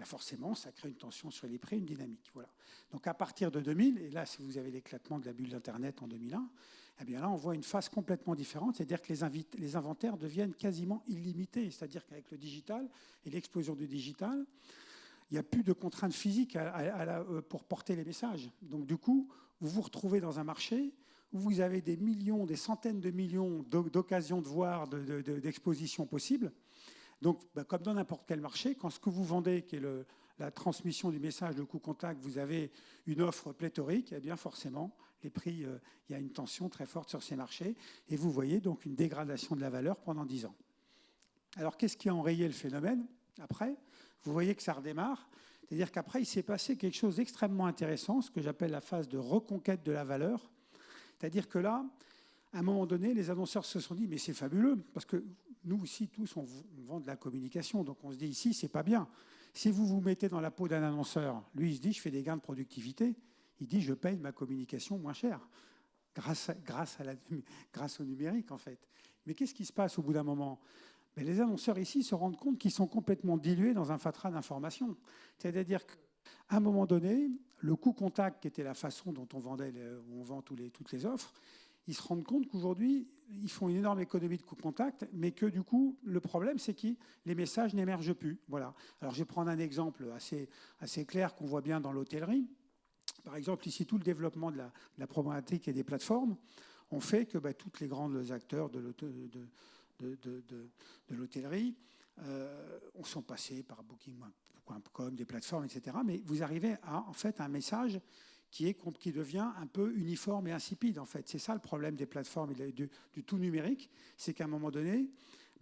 forcément, ça crée une tension sur les prix, une dynamique. Voilà. Donc à partir de 2000, et là, si vous avez l'éclatement de la bulle d'Internet en 2001, eh bien là, on voit une phase complètement différente, c'est-à-dire que les inventaires deviennent quasiment illimités, c'est-à-dire qu'avec le digital et l'explosion du digital, il n'y a plus de contraintes physiques pour porter les messages. Donc du coup, vous vous retrouvez dans un marché où vous avez des millions, des centaines de millions d'occasions de voir, d'expositions possibles. Donc, comme dans n'importe quel marché, quand ce que vous vendez, qui est la transmission du message, le coût contact, vous avez une offre pléthorique, eh bien forcément, les prix, il y a une tension très forte sur ces marchés. Et vous voyez donc une dégradation de la valeur pendant 10 ans. Alors, qu'est-ce qui a enrayé le phénomène après? Vous voyez que ça redémarre. C'est-à-dire qu'après, il s'est passé quelque chose d'extrêmement intéressant, ce que j'appelle la phase de reconquête de la valeur. C'est-à-dire que là, à un moment donné, les annonceurs se sont dit « mais c'est fabuleux », parce que nous ici, tous, on vend de la communication, donc on se dit ici, c'est pas bien. Si vous vous mettez dans la peau d'un annonceur, lui, il se dit « je fais des gains de productivité », il dit « je paye ma communication moins cher », grâce au numérique, en fait. Mais qu'est-ce qui se passe au bout d'un moment? Les annonceurs ici se rendent compte qu'ils sont complètement dilués dans un fatras d'informations. C'est-à-dire qu'à un moment donné, le coût contact, qui était la façon dont on vend toutes les offres, ils se rendent compte qu'aujourd'hui, ils font une énorme économie de coût contact, mais que du coup, le problème, c'est que les messages n'émergent plus. Voilà. Alors, je vais prendre un exemple assez clair qu'on voit bien dans l'hôtellerie. Par exemple, ici, tout le développement de la problématique et des plateformes ont fait que tous les grands acteurs de l'hôtellerie sont passés par Booking.com, des plateformes, etc. Mais vous arrivez à en fait un message qui devient un peu uniforme et insipide, en fait. C'est ça le problème des plateformes et du tout numérique, c'est qu'à un moment donné,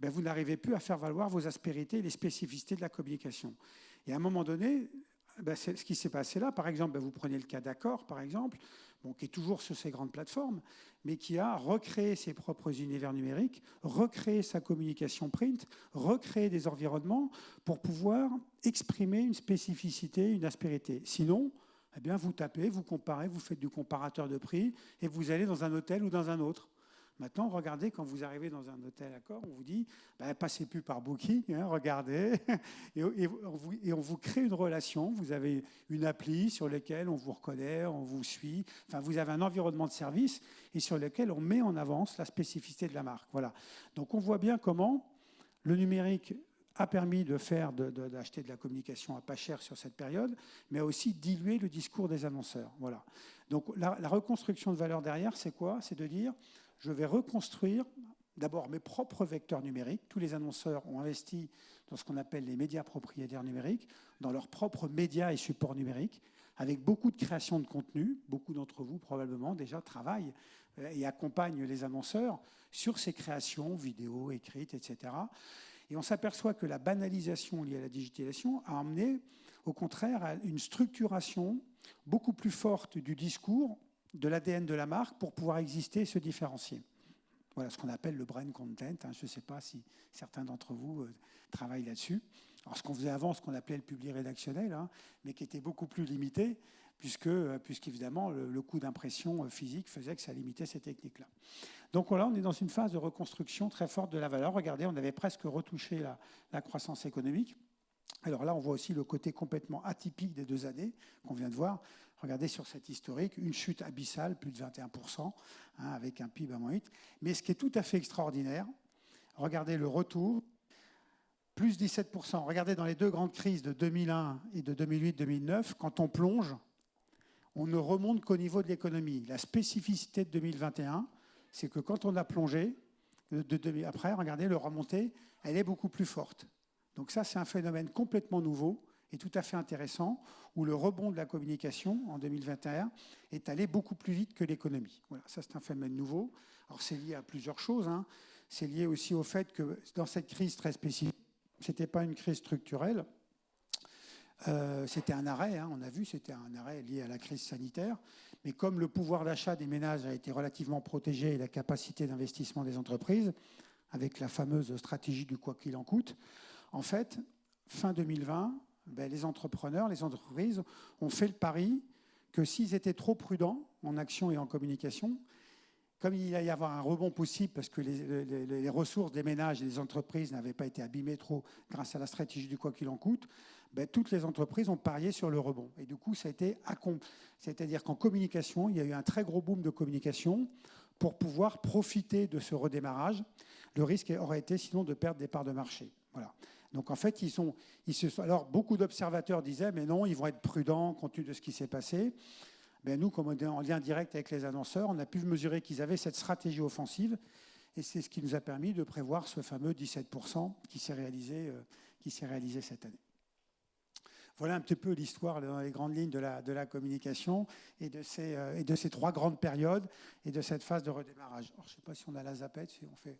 vous n'arrivez plus à faire valoir vos aspérités et les spécificités de la communication. Et à un moment donné, c'est ce qui s'est passé là. Par exemple, vous prenez le cas d'Accor, par exemple, qui est toujours sur ces grandes plateformes, mais qui a recréé ses propres univers numériques, recréé sa communication print, recréé des environnements pour pouvoir exprimer une spécificité, une aspérité. Sinon, vous tapez, vous comparez, vous faites du comparateur de prix et vous allez dans un hôtel ou dans un autre. Maintenant, regardez, quand vous arrivez dans un hôtel Accor, on vous dit, passez plus par Booking, regardez, et on vous crée une relation. Vous avez une appli sur laquelle on vous reconnaît, on vous suit. Enfin, vous avez un environnement de service et sur lequel on met en avance la spécificité de la marque. Voilà. Donc, on voit bien comment le numérique a permis d'acheter de la communication à pas cher sur cette période, mais a aussi dilué le discours des annonceurs. Voilà. Donc, la reconstruction de valeur derrière, c'est quoi? C'est de dire, je vais reconstruire d'abord mes propres vecteurs numériques. Tous les annonceurs ont investi dans ce qu'on appelle les médias propriétaires numériques, dans leurs propres médias et supports numériques, avec beaucoup de création de contenu. Beaucoup d'entre vous, probablement, déjà travaillent et accompagnent les annonceurs sur ces créations, vidéos, écrites, etc. Et on s'aperçoit que la banalisation liée à la digitalisation a amené, au contraire, à une structuration beaucoup plus forte du discours, de l'ADN de la marque pour pouvoir exister et se différencier. Voilà ce qu'on appelle le brand content. Je ne sais pas si certains d'entre vous travaillent là-dessus. Alors, ce qu'on faisait avant, ce qu'on appelait le public rédactionnel, mais qui était beaucoup plus limité, puisqu'évidemment, le coût d'impression physique faisait que ça limitait ces techniques-là. Donc là, on est dans une phase de reconstruction très forte de la valeur. Regardez, on avait presque retouché la croissance économique. Alors là, on voit aussi le côté complètement atypique des 2 années qu'on vient de voir. Regardez sur cette historique, une chute abyssale, plus de 21%, avec un PIB à -8. Mais ce qui est tout à fait extraordinaire, regardez le retour, plus 17%. Regardez dans les 2 grandes crises de 2001 et de 2008-2009, quand on plonge, on ne remonte qu'au niveau de l'économie. La spécificité de 2021, c'est que quand on a plongé, après, regardez, le remonté, elle est beaucoup plus forte. Donc ça, c'est un phénomène complètement nouveau et tout à fait intéressant, où le rebond de la communication en 2021 est allé beaucoup plus vite que l'économie. Voilà, ça c'est un phénomène nouveau. Alors c'est lié à plusieurs choses. C'est lié aussi au fait que dans cette crise très spécifique, ce n'était pas une crise structurelle, c'était un arrêt, on a vu, c'était un arrêt lié à la crise sanitaire. Mais comme le pouvoir d'achat des ménages a été relativement protégé et la capacité d'investissement des entreprises, avec la fameuse stratégie du quoi qu'il en coûte, en fait, fin 2020, les entrepreneurs, les entreprises ont fait le pari que s'ils étaient trop prudents en action et en communication, comme il allait y avoir un rebond possible parce que les ressources des ménages et des entreprises n'avaient pas été abîmées trop grâce à la stratégie du quoi qu'il en coûte, toutes les entreprises ont parié sur le rebond. Et du coup, ça a été c'est-à-dire qu'en communication, il y a eu un très gros boom de communication pour pouvoir profiter de ce redémarrage. Le risque aurait été sinon de perdre des parts de marché. Voilà. Donc en fait, alors beaucoup d'observateurs disaient, mais non, ils vont être prudents compte tenu de ce qui s'est passé. Nous, comme on est en lien direct avec les annonceurs, on a pu mesurer qu'ils avaient cette stratégie offensive, et c'est ce qui nous a permis de prévoir ce fameux 17% qui s'est réalisé cette année. Voilà un petit peu l'histoire dans les grandes lignes de la communication et de ces 3 grandes périodes et de cette phase de redémarrage. Alors, je ne sais pas si on a la zapette, si on fait...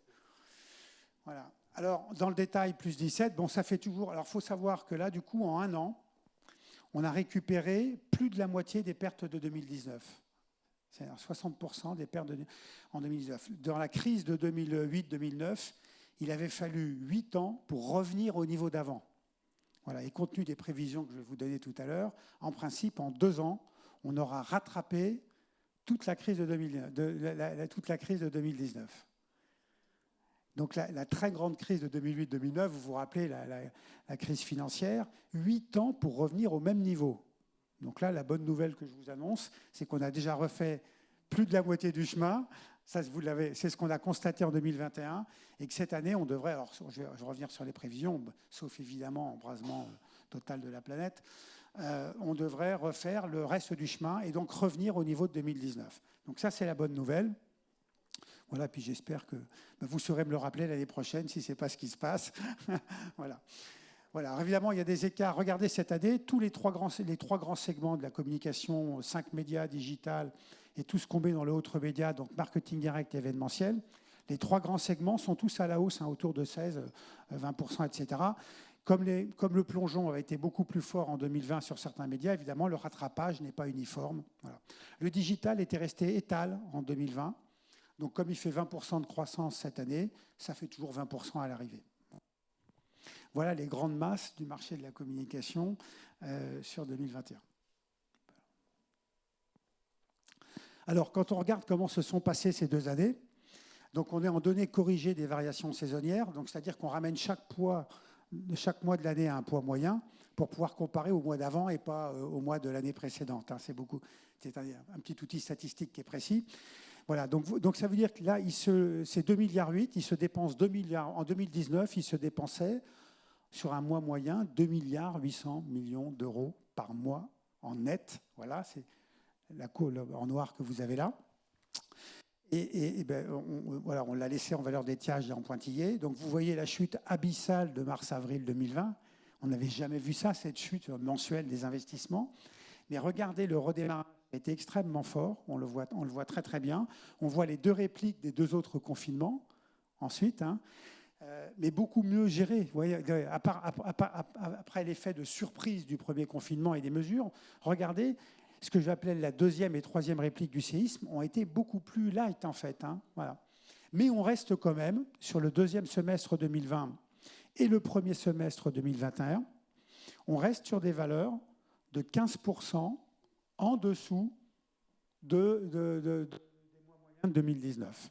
Voilà. Alors, dans le détail, plus 17, ça fait toujours... Alors, il faut savoir que là, du coup, en 1 an, on a récupéré plus de la moitié des pertes de 2019. C'est-à-dire 60% des pertes en 2019. Dans la crise de 2008-2009, il avait fallu 8 ans pour revenir au niveau d'avant. Voilà. Et compte tenu des prévisions que je vais vous donner tout à l'heure, en principe, en 2 ans, on aura rattrapé toute la crise de 2019. Donc la très grande crise de 2008-2009, vous vous rappelez la crise financière, 8 ans pour revenir au même niveau. Donc là, la bonne nouvelle que je vous annonce, c'est qu'on a déjà refait plus de la moitié du chemin. Ça, c'est ce qu'on a constaté en 2021. Et que cette année, on devrait, alors je vais revenir sur les prévisions, sauf évidemment embrasement total de la planète, on devrait refaire le reste du chemin et donc revenir au niveau de 2019. Donc ça, c'est la bonne nouvelle. Voilà, puis j'espère que vous saurez me le rappeler l'année prochaine si ce n'est pas ce qui se passe. Voilà. Alors évidemment, il y a des écarts. Regardez cette année, tous les trois grands segments de la communication, 5 médias, digital et tout ce qu'on met dans le autre média, donc marketing direct et événementiel. Les 3 grands segments sont tous à la hausse, autour de 16, 20%, etc., Comme le plongeon a été beaucoup plus fort en 2020 sur certains médias, évidemment, le rattrapage n'est pas uniforme. Voilà. Le digital était resté étal en 2020. Donc, comme il fait 20% de croissance cette année, ça fait toujours 20% à l'arrivée. Voilà les grandes masses du marché de la communication sur 2021. Alors, quand on regarde comment se sont passées ces 2 années, donc on est en données corrigées des variations saisonnières, donc c'est-à-dire qu'on ramène chaque mois de l'année à un poids moyen pour pouvoir comparer au mois d'avant et pas au mois de l'année précédente. C'est un petit outil statistique qui est précis. Voilà, donc ça veut dire que là, c'est 2,8 milliards, il se dépense 2 milliards. En 2019, il se dépensait sur un mois moyen 2,8 milliards d'euros par mois en net. Voilà, c'est la courbe en noir que vous avez là. Et voilà, on l'a laissé en valeur d'étiage et en pointillé. Donc vous voyez la chute abyssale de mars-avril 2020. On n'avait jamais vu ça, cette chute mensuelle des investissements. Mais regardez le redémarrage a été extrêmement fort. On le voit très très bien. On voit les 2 répliques des 2 autres confinements ensuite, mais beaucoup mieux géré. Vous voyez, après l'effet de surprise du premier confinement et des mesures, regardez, ce que j'appelais la 2e et 3e réplique du séisme ont été beaucoup plus light en fait. Voilà. Mais on reste quand même sur le 2e semestre 2020 et le 1er semestre 2021, on reste sur des valeurs de 15% en dessous des mois moyens de 2019.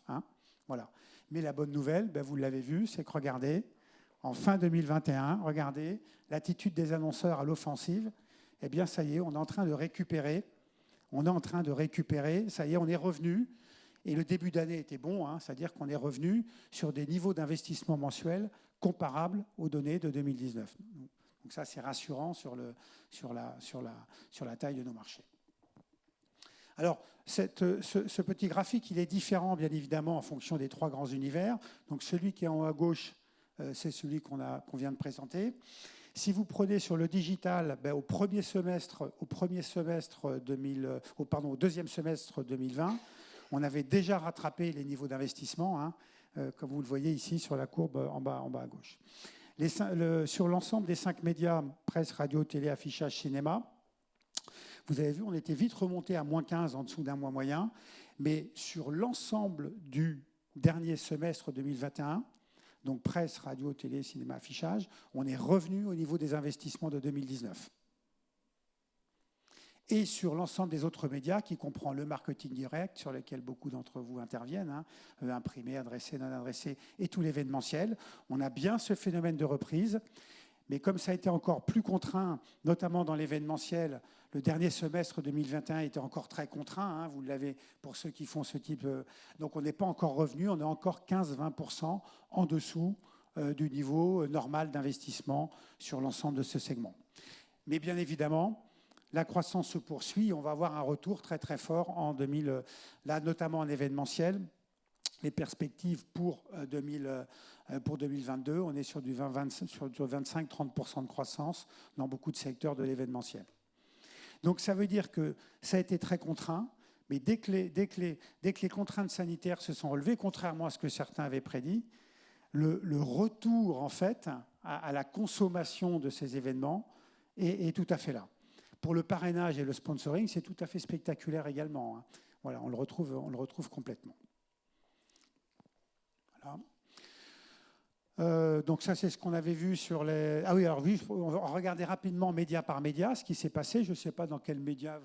Voilà. Mais la bonne nouvelle, vous l'avez vu, c'est que regardez, en fin 2021, regardez, l'attitude des annonceurs à l'offensive, eh bien ça y est, on est en train de récupérer. Ça y est, on est revenu. Et le début d'année était bon, c'est-à-dire qu'on est revenu sur des niveaux d'investissement mensuels comparables aux données de 2019. Donc ça, c'est rassurant sur la taille de nos marchés. Alors, ce petit graphique, il est différent, bien évidemment, en fonction des 3 grands univers. Donc, celui qui est en haut à gauche, c'est celui qu'on vient de présenter. Si vous prenez sur le digital, au deuxième semestre 2020, on avait déjà rattrapé les niveaux d'investissement, comme vous le voyez ici sur la courbe en bas à gauche. Sur l'ensemble des 5 médias, presse, radio, télé, affichage, cinéma, vous avez vu, on était vite remonté à -15 en dessous d'un mois moyen, mais sur l'ensemble du dernier semestre 2021, donc presse, radio, télé, cinéma, affichage, on est revenu au niveau des investissements de 2019. Et sur l'ensemble des autres médias, qui comprend le marketing direct, sur lequel beaucoup d'entre vous interviennent, imprimé, adressé, non adressé, et tout l'événementiel, on a bien ce phénomène de reprise. Mais comme ça a été encore plus contraint, notamment dans l'événementiel, le dernier semestre 2021 était encore très contraint, vous l'avez pour ceux qui font ce type. Donc on n'est pas encore revenu, on est encore 15-20% en dessous du niveau normal d'investissement sur l'ensemble de ce segment. Mais bien évidemment, la croissance se poursuit, on va avoir un retour très très fort en 2000, là notamment en événementiel. Les perspectives pour 2022, on est sur du 25-30% de croissance dans beaucoup de secteurs de l'événementiel. Donc ça veut dire que ça a été très contraint, mais dès que les contraintes sanitaires se sont relevées, contrairement à ce que certains avaient prédit, le retour en fait à la consommation de ces événements est tout à fait là. Pour le parrainage et le sponsoring, c'est tout à fait spectaculaire également. Voilà, on le retrouve complètement. Voilà. Donc ça, c'est ce qu'on avait vu sur les... Ah oui, alors oui, on va regarder rapidement média par média ce qui s'est passé. Je ne sais pas dans quel média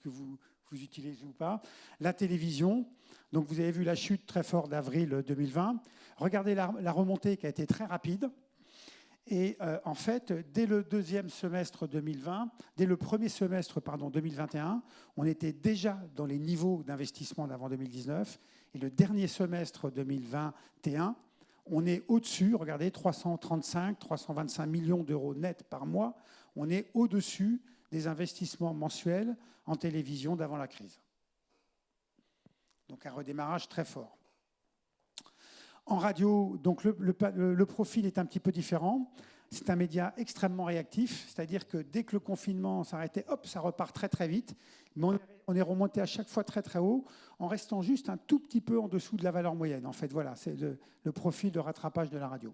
que vous utilisez ou pas. La télévision, donc vous avez vu la chute très forte d'avril 2020. Regardez la remontée qui a été très rapide. Et en fait, dès le deuxième semestre 2020, dès le premier semestre 2021, on était déjà dans les niveaux d'investissement d'avant 2019. Et le dernier semestre 2021, on est au-dessus, regardez, 325 millions d'euros nets par mois. On est au-dessus des investissements mensuels en télévision d'avant la crise. Donc un redémarrage très fort. En radio, donc le profil est un petit peu différent. C'est un média extrêmement réactif, c'est-à-dire que dès que le confinement s'arrêtait, hop, ça repart très très vite. Mais on est remonté à chaque fois très très haut, en restant juste un tout petit peu en dessous de la valeur moyenne. En fait, voilà, c'est le profil de rattrapage de la radio.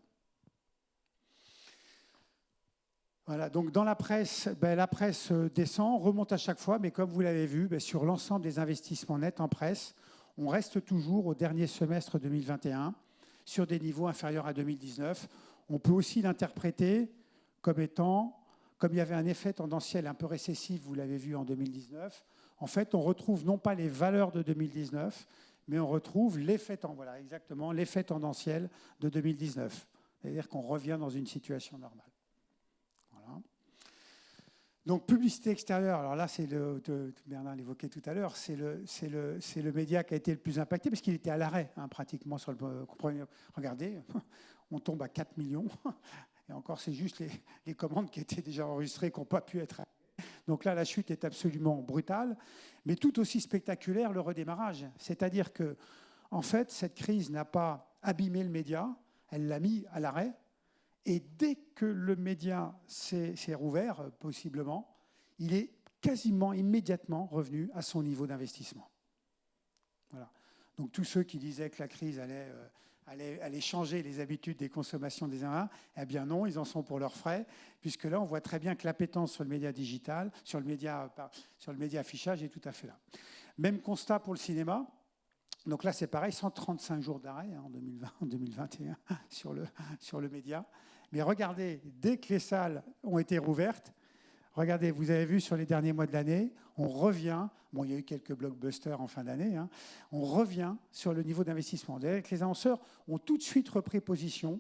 Voilà, donc dans la presse descend, remonte à chaque fois, mais comme vous l'avez vu, sur l'ensemble des investissements nets en presse, on reste toujours au dernier semestre 2021 sur des niveaux inférieurs à 2019. On peut aussi l'interpréter comme étant, comme il y avait un effet tendanciel un peu récessif, vous l'avez vu en 2019, en fait, on retrouve non pas les valeurs de 2019, mais on retrouve l'effet tendanciel de 2019. C'est-à-dire qu'on revient dans une situation normale. Voilà. Donc, publicité extérieure, alors là, Bernard l'évoquait tout à l'heure, c'est le média qui a été le plus impacté parce qu'il était à l'arrêt, pratiquement sur le premier. Regardez, on tombe à 4 millions. Et encore, c'est juste les commandes qui étaient déjà enregistrées qui n'ont pas pu être. Donc là, la chute est absolument brutale, mais tout aussi spectaculaire le redémarrage. C'est-à-dire que, en fait, cette crise n'a pas abîmé le média, elle l'a mis à l'arrêt. Et dès que le média s'est rouvert, possiblement, il est quasiment immédiatement revenu à son niveau d'investissement. Voilà. Donc tous ceux qui disaient que la crise allait changer les habitudes des consommations des uns, eh bien non, ils en sont pour leurs frais, puisque là, on voit très bien que l'appétence sur le média digital, sur le média affichage est tout à fait là. Même constat pour le cinéma. Donc là, c'est pareil, 135 jours d'arrêt en 2020, en 2021 sur le média. Mais regardez, dès que les salles ont été rouvertes, regardez, vous avez vu sur les derniers mois de l'année, on revient, bon, il y a eu quelques blockbusters en fin d'année, on revient sur le niveau d'investissement. Les annonceurs ont tout de suite repris position,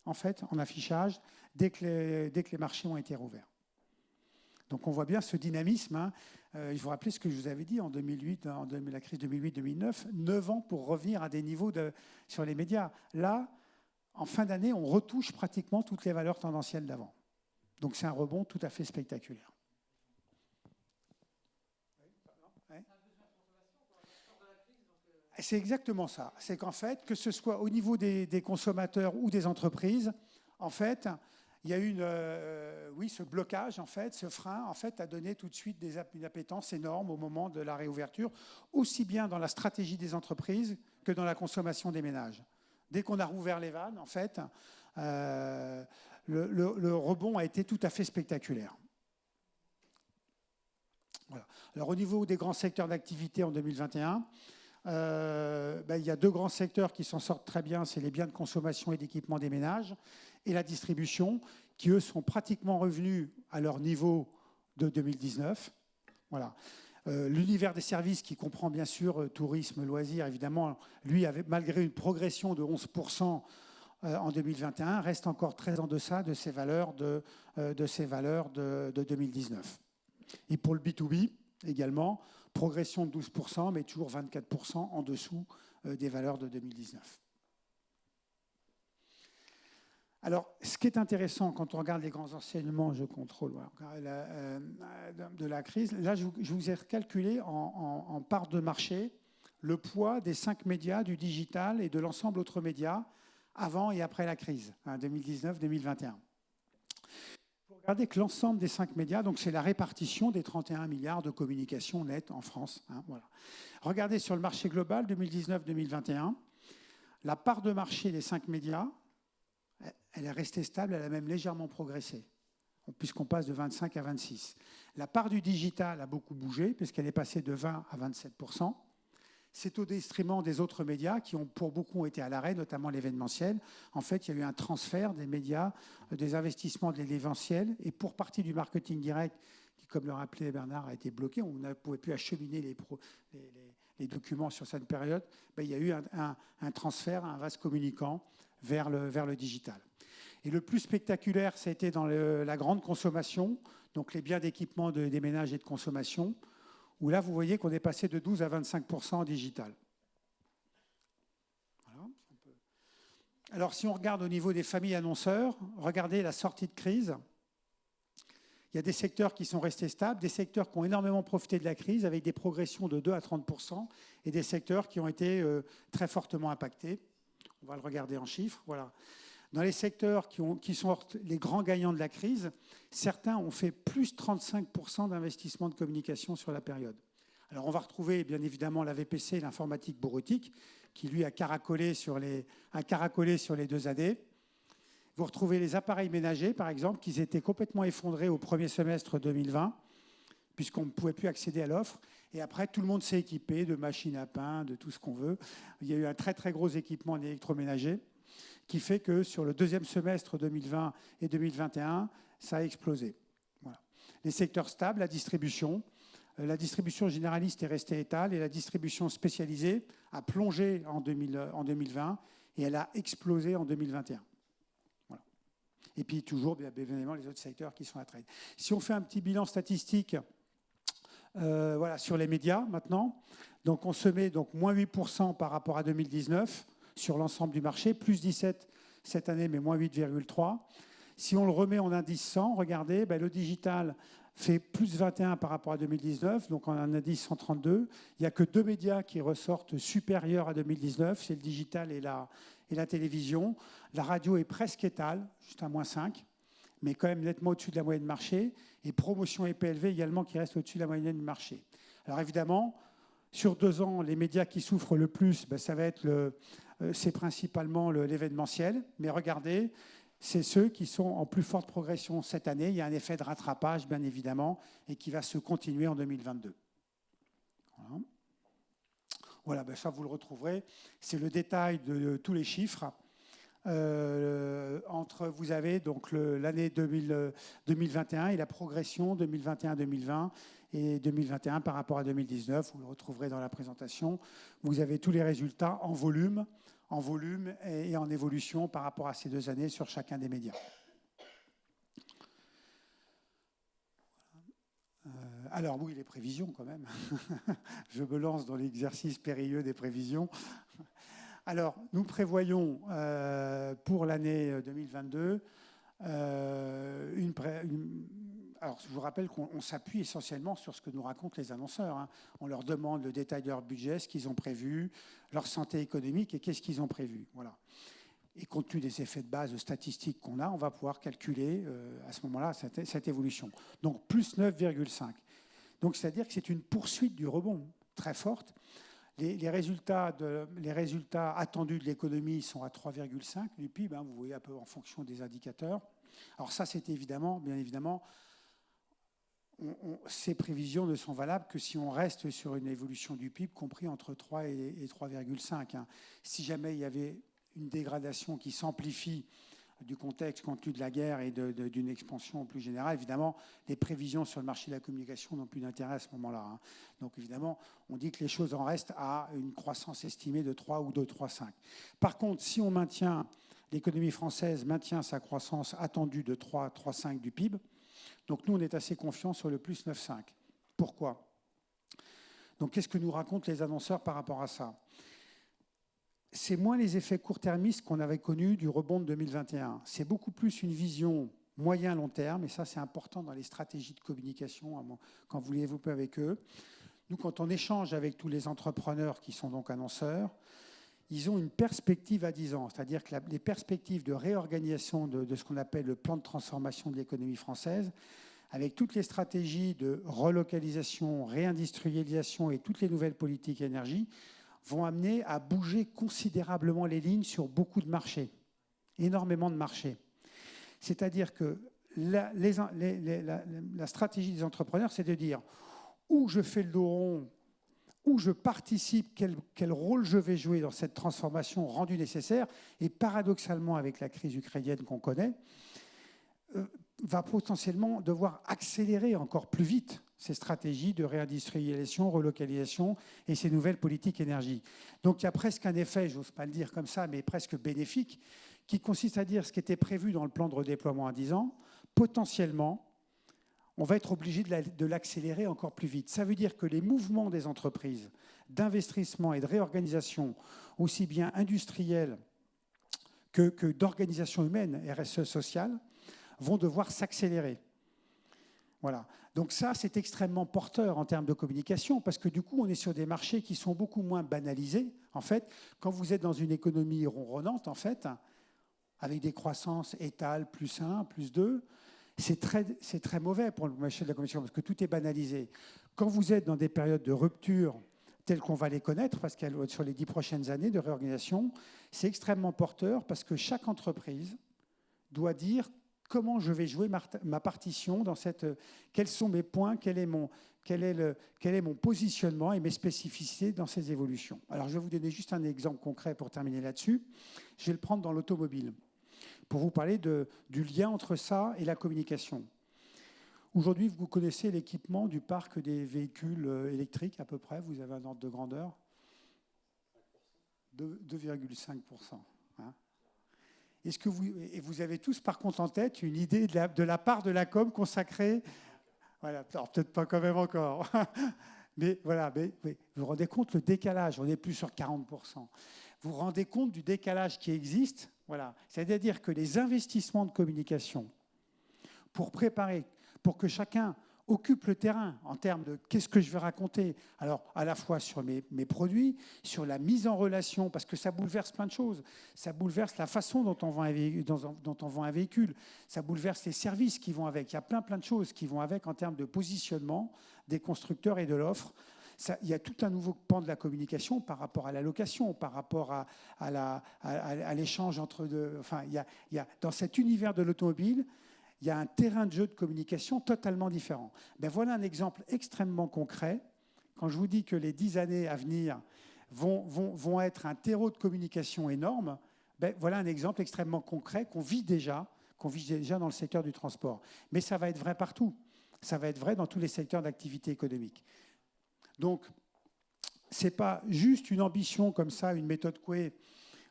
en fait, en affichage, dès que les marchés ont été rouverts. Donc on voit bien ce dynamisme. Je vous rappelle ce que je vous avais dit en 2008, la crise 2008-2009, 9 ans pour revenir à des niveaux sur les médias. Là, en fin d'année, on retouche pratiquement toutes les valeurs tendancielles d'avant. Donc c'est un rebond tout à fait spectaculaire. C'est exactement ça. C'est qu'en fait, que ce soit au niveau des consommateurs ou des entreprises, en fait, il y a eu ce blocage, en fait, ce frein, en fait, a donné tout de suite une appétence énorme au moment de la réouverture, aussi bien dans la stratégie des entreprises que dans la consommation des ménages. Dès qu'on a rouvert les vannes, en fait, le rebond a été tout à fait spectaculaire. Voilà. Alors, au niveau des grands secteurs d'activité en 2021, il y a deux grands secteurs qui s'en sortent très bien, c'est les biens de consommation et d'équipement des ménages et la distribution, qui eux sont pratiquement revenus à leur niveau de 2019. Voilà. L'univers des services, qui comprend bien sûr tourisme, loisirs, évidemment, lui, malgré une progression de 11% en 2021, reste encore très en deçà de ses valeurs de 2019. Et pour le B2B, également, progression de 12%, mais toujours 24% en dessous des valeurs de 2019. Alors, ce qui est intéressant quand on regarde les grands enseignements, je contrôle de la crise, là, je vous ai calculé en part de marché le poids des 5 médias, du digital et de l'ensemble autres médias avant et après la crise, 2019-2021. Vous regardez que l'ensemble des 5 médias, donc c'est la répartition des 31 milliards de communication nette en France. Voilà. Regardez sur le marché global 2019-2021, la part de marché des 5 médias, elle est restée stable, elle a même légèrement progressé, puisqu'on passe de 25 à 26. La part du digital a beaucoup bougé, puisqu'elle est passée de 20 à 27%. C'est au détriment des autres médias qui, pour beaucoup, ont été à l'arrêt, notamment l'événementiel. En fait, il y a eu un transfert des médias, des investissements de l'événementiel, et pour partie du marketing direct, qui, comme le rappelait Bernard, a été bloqué, on ne pouvait plus acheminer les documents sur cette période, il y a eu un transfert, un vase communicant vers le digital. Et le plus spectaculaire, ça a été dans la grande consommation, donc les biens d'équipement des ménages et de consommation, où là, vous voyez qu'on est passé de 12 à 25% en digital. Voilà. Alors, si on regarde au niveau des familles annonceurs, regardez la sortie de crise. Il y a des secteurs qui sont restés stables, des secteurs qui ont énormément profité de la crise, avec des progressions de 2 à 30%, et des secteurs qui ont été très fortement impactés. On va le regarder en chiffres. Voilà. Dans les secteurs qui sont les grands gagnants de la crise, certains ont fait plus 35% d'investissement de communication sur la période. Alors on va retrouver bien évidemment la VPC et l'informatique bureautique, qui lui a caracolé sur les 2 années. Vous retrouvez les appareils ménagers, par exemple, qui étaient complètement effondrés au premier semestre 2020, puisqu'on ne pouvait plus accéder à l'offre. Et après, tout le monde s'est équipé de machines à pain, de tout ce qu'on veut. Il y a eu un très, très gros équipement en électroménager qui fait que sur le deuxième semestre 2020 et 2021, ça a explosé. Voilà. Les secteurs stables, la distribution généraliste est restée étale et la distribution spécialisée a plongé en 2020 et elle a explosé en 2021. Voilà. Et puis toujours, bien évidemment, les autres secteurs qui sont à trade. Si on fait un petit bilan statistique voilà, sur les médias maintenant, donc on se met donc moins 8% par rapport à 2019 sur l'ensemble du marché, plus 17 cette année, mais moins 8,3. Si on le remet en indice 100, regardez, le digital fait plus 21 par rapport à 2019, donc en un indice 132. Il n'y a que 2 médias qui ressortent supérieurs à 2019, c'est le digital et la télévision. La radio est presque étale, juste à moins 5, mais quand même nettement au-dessus de la moyenne de marché. Et promotion et PLV également qui restent au-dessus de la moyenne du marché. Alors évidemment, sur 2 ans, les médias qui souffrent le plus, ça va être c'est principalement l'événementiel. Mais regardez, c'est ceux qui sont en plus forte progression cette année. Il y a un effet de rattrapage, bien évidemment, et qui va se continuer en 2022. Voilà, ça, vous le retrouverez. C'est le détail de tous les chiffres. Vous avez donc l'année 2021 et la progression 2021-2020 et 2021 par rapport à 2019. Vous le retrouverez dans la présentation. Vous avez tous les résultats en volume et en évolution par rapport à ces 2 années sur chacun des médias. Alors oui, les prévisions quand même. Je me lance dans l'exercice périlleux des prévisions. Alors, nous prévoyons pour l'année 2022 alors, je vous rappelle qu'on s'appuie essentiellement sur ce que nous racontent les annonceurs. On leur demande le détail de leur budget, ce qu'ils ont prévu, leur santé économique et qu'est-ce qu'ils ont prévu. Voilà. Et compte tenu des effets de base statistiques qu'on a, on va pouvoir calculer à ce moment-là cette évolution. Donc, plus 9,5. Donc, c'est-à-dire que c'est une poursuite du rebond très forte. Les résultats attendus de l'économie sont à 3,5 du PIB, vous voyez un peu en fonction des indicateurs. Alors ça, c'est bien évidemment, ces prévisions ne sont valables que si on reste sur une évolution du PIB compris entre 3 et 3,5. Si jamais il y avait une dégradation qui s'amplifie du contexte compte tenu de la guerre et d'une expansion plus générale, évidemment, les prévisions sur le marché de la communication n'ont plus d'intérêt à ce moment-là. Donc évidemment, on dit que les choses en restent à une croissance estimée de 3 ou de 3,5. Par contre, si on l'économie française maintient sa croissance attendue de 3,5 du PIB, donc nous, on est assez confiants sur le plus 9,5. Pourquoi ? Donc qu'est-ce que nous racontent les annonceurs par rapport à ça ? C'est moins les effets court-termistes qu'on avait connus du rebond de 2021. C'est beaucoup plus une vision moyen-long terme, et ça, c'est important dans les stratégies de communication quand vous les développez avec eux. Nous, quand on échange avec tous les entrepreneurs qui sont donc annonceurs, ils ont une perspective à 10 ans, c'est-à-dire que les perspectives de réorganisation de ce qu'on appelle le plan de transformation de l'économie française, avec toutes les stratégies de relocalisation, réindustrialisation et toutes les nouvelles politiques énergie, vont amener à bouger considérablement les lignes sur beaucoup de marchés, énormément de marchés. C'est-à-dire que la stratégie des entrepreneurs, c'est de dire où je fais le dos rond, où je participe, quel rôle je vais jouer dans cette transformation rendue nécessaire, et paradoxalement, avec la crise ukrainienne qu'on connaît, va potentiellement devoir accélérer encore plus vite ces stratégies de réindustrialisation, relocalisation et ces nouvelles politiques énergie. Donc il y a presque un effet, j'ose pas le dire comme ça, mais presque bénéfique, qui consiste à dire ce qui était prévu dans le plan de redéploiement à 10 ans, potentiellement, on va être obligé de l'accélérer encore plus vite. Ça veut dire que les mouvements des entreprises d'investissement et de réorganisation, aussi bien industriels que d'organisation humaine, RSE sociale, vont devoir s'accélérer. Voilà. Donc ça, c'est extrêmement porteur en termes de communication parce que du coup, on est sur des marchés qui sont beaucoup moins banalisés. En fait, quand vous êtes dans une économie ronronnante, en fait, avec des croissances étales, plus 1, plus 2, c'est très mauvais pour le marché de la communication parce que tout est banalisé. Quand vous êtes dans des périodes de rupture telles qu'on va les connaître, parce qu'elles vont être sur les 10 prochaines années de réorganisation, c'est extrêmement porteur parce que chaque entreprise doit dire comment je vais jouer ma partition dans cette... Quels sont mes points, quel est mon positionnement et mes spécificités dans ces évolutions. Alors, je vais vous donner juste un exemple concret pour terminer là-dessus. Je vais le prendre dans l'automobile, pour vous parler du lien entre ça et la communication. Aujourd'hui, vous connaissez l'équipement du parc des véhicules électriques, à peu près. Vous avez un ordre de grandeur 2,5%. Hein. Est-ce que vous avez tous, par contre, en tête une idée de la part de la com consacrée? Voilà, alors peut-être pas quand même encore. Mais voilà, mais vous vous rendez compte le décalage, on n'est plus sur 40%. Vous vous rendez compte du décalage qui existe? Voilà. C'est-à-dire que les investissements de communication pour préparer, pour que chacun occupe le terrain en termes de qu'est-ce que je vais raconter. Alors, à la fois sur mes produits, sur la mise en relation, parce que ça bouleverse plein de choses. Ça bouleverse la façon dont on vend un véhicule. Ça bouleverse les services qui vont avec. Il y a plein de choses qui vont avec en termes de positionnement des constructeurs et de l'offre. Il y a tout un nouveau pan de la communication par rapport à la location, par rapport à l'échange entre deux. Enfin, il y a, dans cet univers de l'automobile, il y a un terrain de jeu de communication totalement différent. Ben voilà un exemple extrêmement concret. Quand je vous dis que les 10 années à venir vont être un terreau de communication énorme, ben voilà un exemple extrêmement concret qu'on vit déjà dans le secteur du transport. Mais ça va être vrai partout. Ça va être vrai dans tous les secteurs d'activité économique. Donc, ce n'est pas juste une ambition comme ça, une méthode Coué,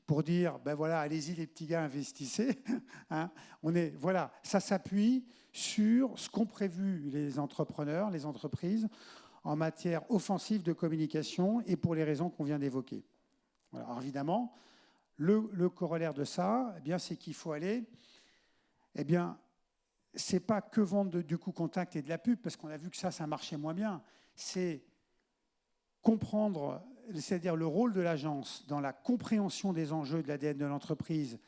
pour dire, ben voilà, allez-y les petits gars, investissez. Hein. Voilà, ça s'appuie sur ce qu'ont prévu les entrepreneurs, les entreprises, en matière offensive de communication et pour les raisons qu'on vient d'évoquer. Voilà. Alors évidemment, le corollaire de ça, eh bien, c'est qu'il faut aller, eh bien, c'est pas que vendre du coup contact et de la pub, parce qu'on a vu que ça marchait moins bien. C'est comprendre, c'est-à-dire le rôle de l'agence dans la compréhension des enjeux de l'ADN de l'entreprise.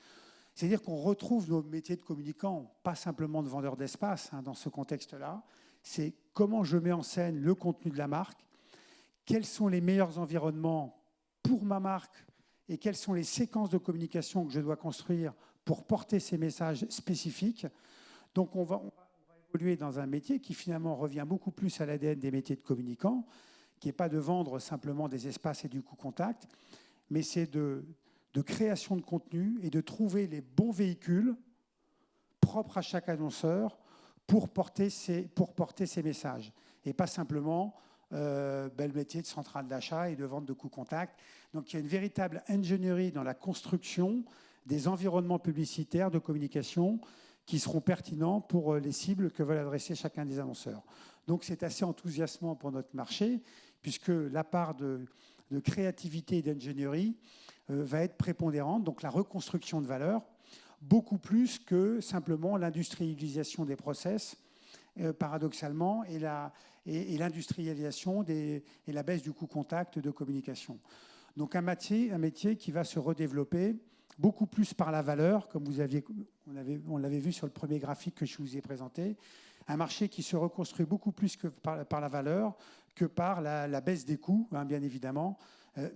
C'est-à-dire qu'on retrouve nos métiers de communicants, pas simplement de vendeurs d'espace dans ce contexte-là. C'est comment je mets en scène le contenu de la marque, quels sont les meilleurs environnements pour ma marque et quelles sont les séquences de communication que je dois construire pour porter ces messages spécifiques. Donc on va évoluer dans un métier qui finalement revient beaucoup plus à l'ADN des métiers de communicants, qui n'est pas de vendre simplement des espaces et du coup contact, mais c'est de création de contenu et de trouver les bons véhicules propres à chaque annonceur pour porter ces messages. Et pas simplement le métier de centrale d'achat et de vente de coup contact. Donc il y a une véritable ingénierie dans la construction des environnements publicitaires de communication qui seront pertinents pour les cibles que veulent adresser chacun des annonceurs. Donc c'est assez enthousiasmant pour notre marché, puisque la part de créativité et d'ingénierie va être prépondérante, donc la reconstruction de valeur, beaucoup plus que simplement l'industrialisation des process, paradoxalement, et l'industrialisation et la baisse du coût contact de communication. Donc un métier qui va se redévelopper beaucoup plus par la valeur, comme on l'avait vu sur le premier graphique que je vous ai présenté, un marché qui se reconstruit beaucoup plus que par la valeur, que par la baisse des coûts, bien évidemment.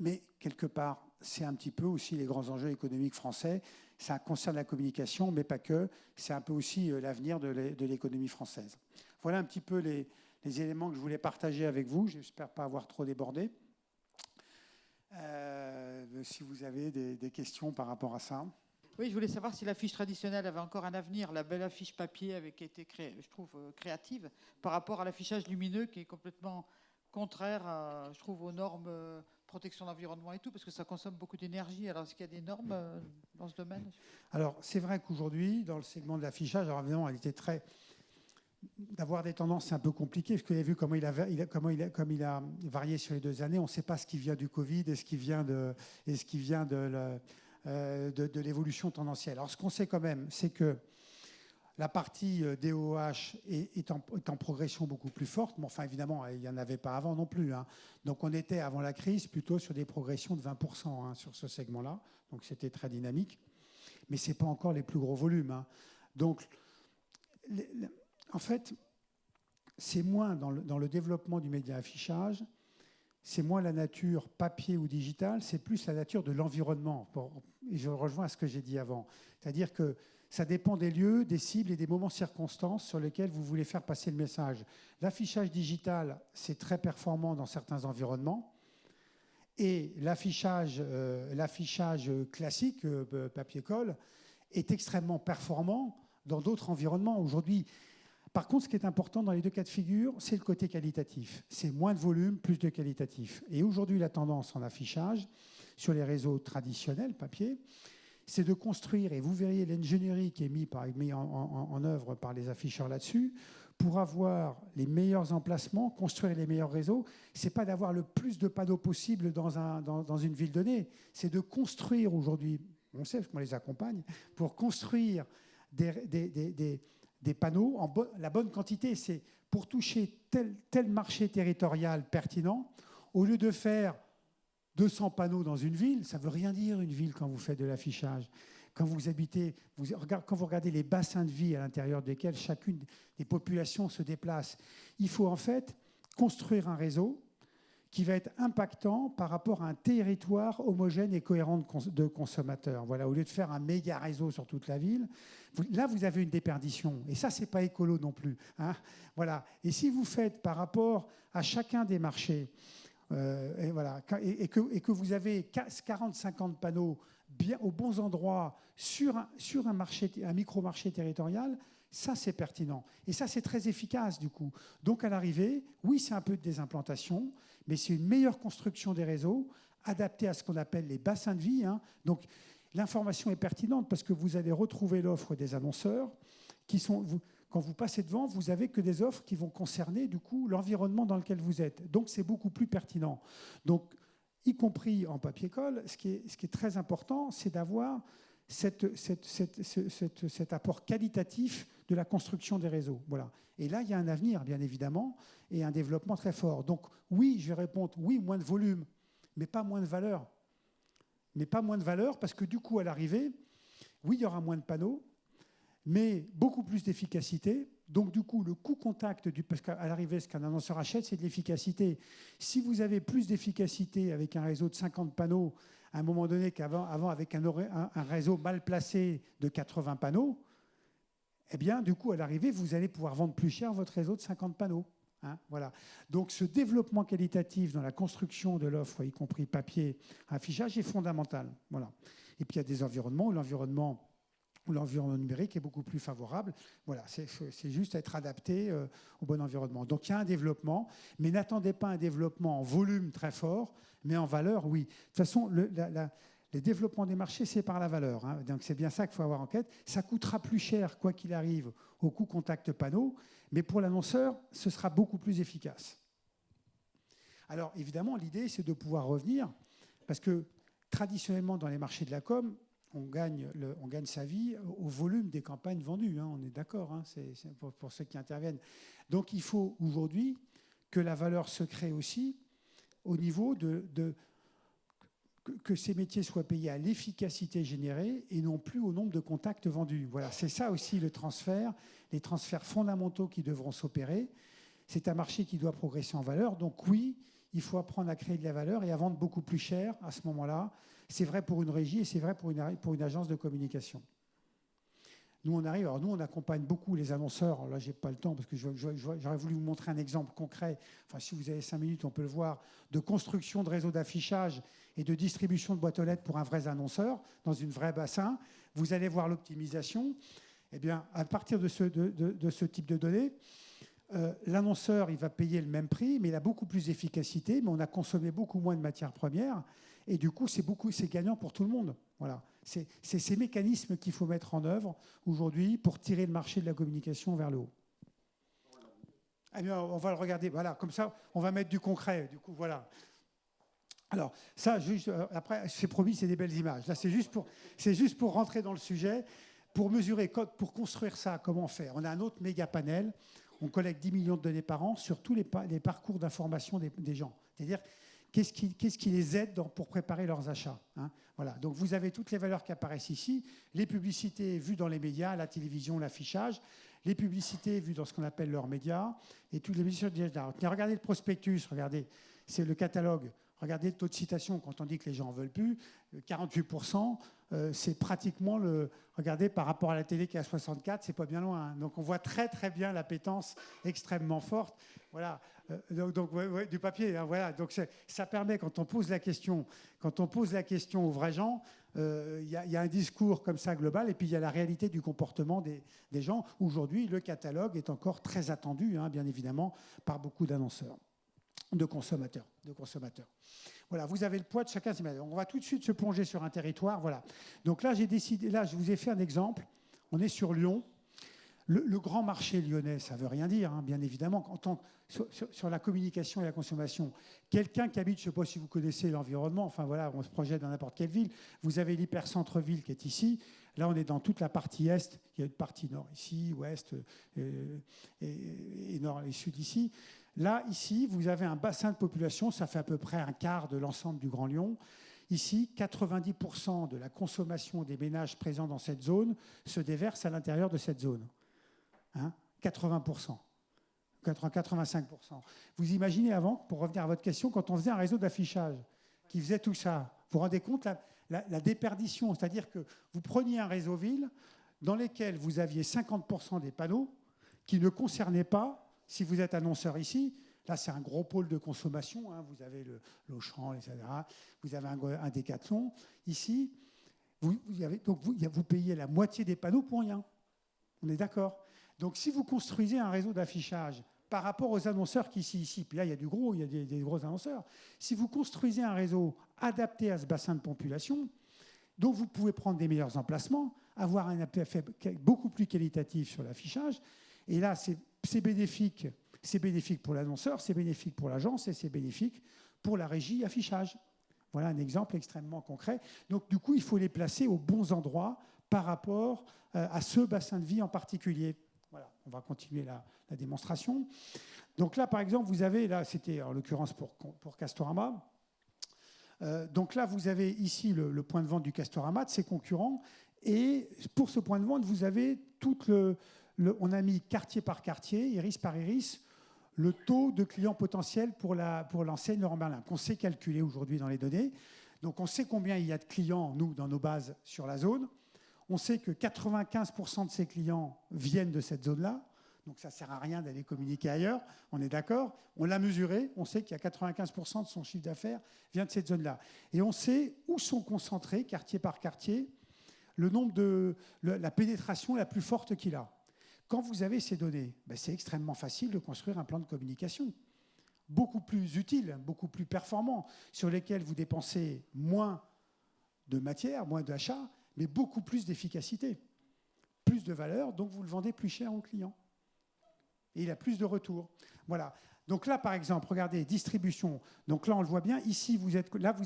Mais quelque part, c'est un petit peu aussi les grands enjeux économiques français. Ça concerne la communication, mais pas que. C'est un peu aussi l'avenir de l'économie française. Voilà un petit peu les éléments que je voulais partager avec vous. J'espère pas avoir trop débordé. Si vous avez des questions par rapport à ça. Oui, je voulais savoir si l'affiche traditionnelle avait encore un avenir. La belle affiche papier avait été créée, je trouve, créative par rapport à l'affichage lumineux qui est complètement contraire, je trouve, aux normes protection de l'environnement et tout, parce que ça consomme beaucoup d'énergie. Alors, est-ce qu'il y a des normes dans ce domaine? Alors, c'est vrai qu'aujourd'hui, dans le segment de l'affichage, alors évidemment, elle était très... D'avoir des tendances, c'est un peu compliqué, parce que vous avez vu comment il a varié sur les 2 années. On ne sait pas ce qui vient du Covid et ce qui vient de l'évolution tendancielle. Alors, ce qu'on sait quand même, c'est que la partie DOH est en progression beaucoup plus forte, mais enfin, évidemment, il n'y en avait pas avant non plus. Donc, on était, avant la crise, plutôt sur des progressions de 20% sur ce segment-là. Donc, c'était très dynamique. Mais ce n'est pas encore les plus gros volumes. Donc, en fait, c'est moins dans le développement du média affichage, c'est moins la nature papier ou digital, c'est plus la nature de l'environnement. et je rejoins à ce que j'ai dit avant. C'est-à-dire que ça dépend des lieux, des cibles et des moments circonstances sur lesquels vous voulez faire passer le message. L'affichage digital, c'est très performant dans certains environnements. Et l'affichage classique, papier-colle, est extrêmement performant dans d'autres environnements. Aujourd'hui, par contre, ce qui est important dans les deux cas de figure, c'est le côté qualitatif. C'est moins de volume, plus de qualitatif. Et aujourd'hui, la tendance en affichage sur les réseaux traditionnels, papier, c'est de construire, et vous verriez l'ingénierie qui est mise en œuvre par les afficheurs là-dessus, pour avoir les meilleurs emplacements, construire les meilleurs réseaux. Ce n'est pas d'avoir le plus de panneaux possible dans une ville donnée, c'est de construire aujourd'hui, on sait qu'on les accompagne, pour construire des panneaux, la bonne quantité, c'est pour toucher tel marché territorial pertinent, au lieu de faire 200 panneaux dans une ville, ça ne veut rien dire une ville quand vous faites de l'affichage. Quand vous habitez, quand vous regardez les bassins de vie à l'intérieur desquels chacune des populations se déplace, il faut en fait construire un réseau qui va être impactant par rapport à un territoire homogène et cohérent de consommateurs. Voilà, au lieu de faire un méga réseau sur toute la ville, là vous avez une déperdition. Et ça, ce n'est pas écolo non plus. Hein. Voilà. Et si vous faites par rapport à chacun des marchés, et que vous avez 40-50 panneaux bien aux bons endroits sur un micro-marché territorial, ça c'est pertinent. Et ça c'est très efficace du coup. Donc à l'arrivée, oui c'est un peu de désimplantation, mais c'est une meilleure construction des réseaux, adaptée à ce qu'on appelle les bassins de vie. Hein. Donc l'information est pertinente parce que vous allez retrouver l'offre des annonceurs qui sont... Quand vous passez devant, vous n'avez que des offres qui vont concerner du coup l'environnement dans lequel vous êtes. Donc c'est beaucoup plus pertinent. Donc, y compris en papier-colle, ce qui est très important, c'est d'avoir cet apport qualitatif de la construction des réseaux. Voilà. Et là, il y a un avenir, bien évidemment, et un développement très fort. Donc oui, je vais répondre, oui, moins de volume, mais pas moins de valeur. Mais pas moins de valeur, parce que du coup, à l'arrivée, oui, il y aura moins de panneaux, mais beaucoup plus d'efficacité. Donc, du coup, le coût contact, parce qu'à l'arrivée, ce qu'un annonceur achète, c'est de l'efficacité. Si vous avez plus d'efficacité avec un réseau de 50 panneaux, à un moment donné qu'avant, avec un réseau mal placé de 80 panneaux, eh bien, du coup, à l'arrivée, vous allez pouvoir vendre plus cher votre réseau de 50 panneaux. Hein, voilà. Donc, ce développement qualitatif dans la construction de l'offre, y compris papier, affichage, est fondamental. Voilà. Et puis, il y a des environnements où l'environnement numérique est beaucoup plus favorable. Voilà, c'est juste être adapté au bon environnement. Donc il y a un développement, mais n'attendez pas un développement en volume très fort, mais en valeur, oui. De toute façon, les développements des marchés, c'est par la valeur. Hein. Donc c'est bien ça qu'il faut avoir en tête. Ça coûtera plus cher, quoi qu'il arrive, au coût contact panneau, mais pour l'annonceur, ce sera beaucoup plus efficace. Alors évidemment, l'idée, c'est de pouvoir revenir, parce que traditionnellement, dans les marchés de la com', on gagne sa vie au volume des campagnes vendues, hein, on est d'accord, hein, c'est pour ceux qui interviennent. Donc il faut aujourd'hui que la valeur se crée aussi au niveau que ces métiers soient payés à l'efficacité générée et non plus au nombre de contacts vendus. Voilà, c'est ça aussi les transferts fondamentaux qui devront s'opérer. C'est un marché qui doit progresser en valeur, donc oui, il faut apprendre à créer de la valeur et à vendre beaucoup plus cher à ce moment-là. C'est vrai pour une régie et c'est vrai pour une agence de communication. Nous, on accompagne beaucoup les annonceurs. Alors là, je n'ai pas le temps parce que j'aurais voulu vous montrer un exemple concret. Enfin, si vous avez 5 minutes, on peut le voir, de construction de réseaux d'affichage et de distribution de boîtes aux lettres pour un vrai annonceur dans une vraie bassin. Vous allez voir l'optimisation. Eh bien, à partir de ce type de données, l'annonceur, il va payer le même prix, mais il a beaucoup plus d'efficacité, mais on a consommé beaucoup moins de matières premières, et du coup, c'est gagnant pour tout le monde. Voilà. C'est ces mécanismes qu'il faut mettre en œuvre aujourd'hui pour tirer le marché de la communication vers le haut. Eh bien, on va le regarder. Voilà, comme ça, on va mettre du concret. Du coup, voilà. Alors, ça, juste, après, c'est promis, c'est des belles images. Là, c'est juste pour rentrer dans le sujet, pour mesurer, pour construire ça, comment faire. On a un autre méga panel. On collecte 10 millions de données par an sur tous les parcours d'information des gens. C'est-à-dire, qu'est-ce qui les aide pour préparer leurs achats, hein, voilà. Donc, vous avez toutes les valeurs qui apparaissent ici. Les publicités vues dans les médias, la télévision, l'affichage. Les publicités vues dans ce qu'on appelle leurs médias. Et toutes les publicités. Regardez le prospectus, regardez. C'est le catalogue. Regardez le taux de citation quand on dit que les gens n'en veulent plus, 48%, c'est pratiquement le... Regardez, par rapport à la télé qui est à 64, c'est pas bien loin. Hein. Donc on voit très très bien l'appétence extrêmement forte. Voilà. Ouais, du papier. Hein, voilà. Donc ça permet, quand on pose la question aux vrais gens, il y a un discours comme ça global, et puis il y a la réalité du comportement des gens. Aujourd'hui, le catalogue est encore très attendu, hein, bien évidemment, par beaucoup d'annonceurs. De consommateurs. Voilà, vous avez le poids de chacun. On va tout de suite se plonger sur un territoire. Voilà. Donc là, je vous ai fait un exemple. On est sur Lyon. Le grand marché lyonnais, ça ne veut rien dire, hein, bien évidemment. Sur la communication et la consommation, quelqu'un qui habite, je ne sais pas si vous connaissez l'environnement, enfin voilà, on se projette dans n'importe quelle ville. Vous avez l'hypercentre-ville qui est ici. Là, on est dans toute la partie est. Il y a une partie nord ici, ouest et nord et sud ici. Là, ici, vous avez un bassin de population, ça fait à peu près un quart de l'ensemble du Grand Lyon. Ici, 90% de la consommation des ménages présents dans cette zone se déverse à l'intérieur de cette zone. Hein, 80%, 85%. Vous imaginez avant, pour revenir à votre question, quand on faisait un réseau d'affichage qui faisait tout ça, vous vous rendez compte la déperdition, c'est-à-dire que vous preniez un réseau ville dans lequel vous aviez 50% des panneaux qui ne concernaient pas. Si vous êtes annonceur ici, là c'est un gros pôle de consommation, hein, vous avez l'Auchan, etc. Vous avez un Décathlon. Ici, vous payez la moitié des panneaux pour rien. On est d'accord? Donc si vous construisez un réseau d'affichage par rapport aux annonceurs qui sont ici, puis là il y a des gros annonceurs, si vous construisez un réseau adapté à ce bassin de population, dont vous pouvez prendre des meilleurs emplacements, avoir un effet beaucoup plus qualitatif sur l'affichage, et là c'est bénéfique pour l'annonceur, c'est bénéfique pour l'agence et c'est bénéfique pour la régie affichage. Voilà un exemple extrêmement concret. Donc du coup, il faut les placer aux bons endroits par rapport à ce bassin de vie en particulier. Voilà, on va continuer la démonstration. Donc là, par exemple, vous avez, là c'était en l'occurrence pour Castorama. Donc là, vous avez ici le point de vente du Castorama, de ses concurrents. Et pour ce point de vente, vous avez on a mis quartier par quartier, iris par iris, le taux de clients potentiels pour l'enseigne Leroy Merlin, qu'on sait calculer aujourd'hui dans les données. Donc on sait combien il y a de clients, nous, dans nos bases sur la zone. On sait que 95% de ces clients viennent de cette zone-là. Donc ça ne sert à rien d'aller communiquer ailleurs, on est d'accord. On l'a mesuré, on sait qu'il y a 95% de son chiffre d'affaires vient de cette zone-là. Et on sait où sont concentrés, quartier par quartier, la pénétration la plus forte qu'il a. Quand vous avez ces données, c'est extrêmement facile de construire un plan de communication, beaucoup plus utile, beaucoup plus performant, sur lesquels vous dépensez moins de matière, moins d'achats, mais beaucoup plus d'efficacité, plus de valeur, donc vous le vendez plus cher au client. Et il a plus de retours. Voilà. Donc là, par exemple, regardez, distribution. Donc là, on le voit bien. Ici, vous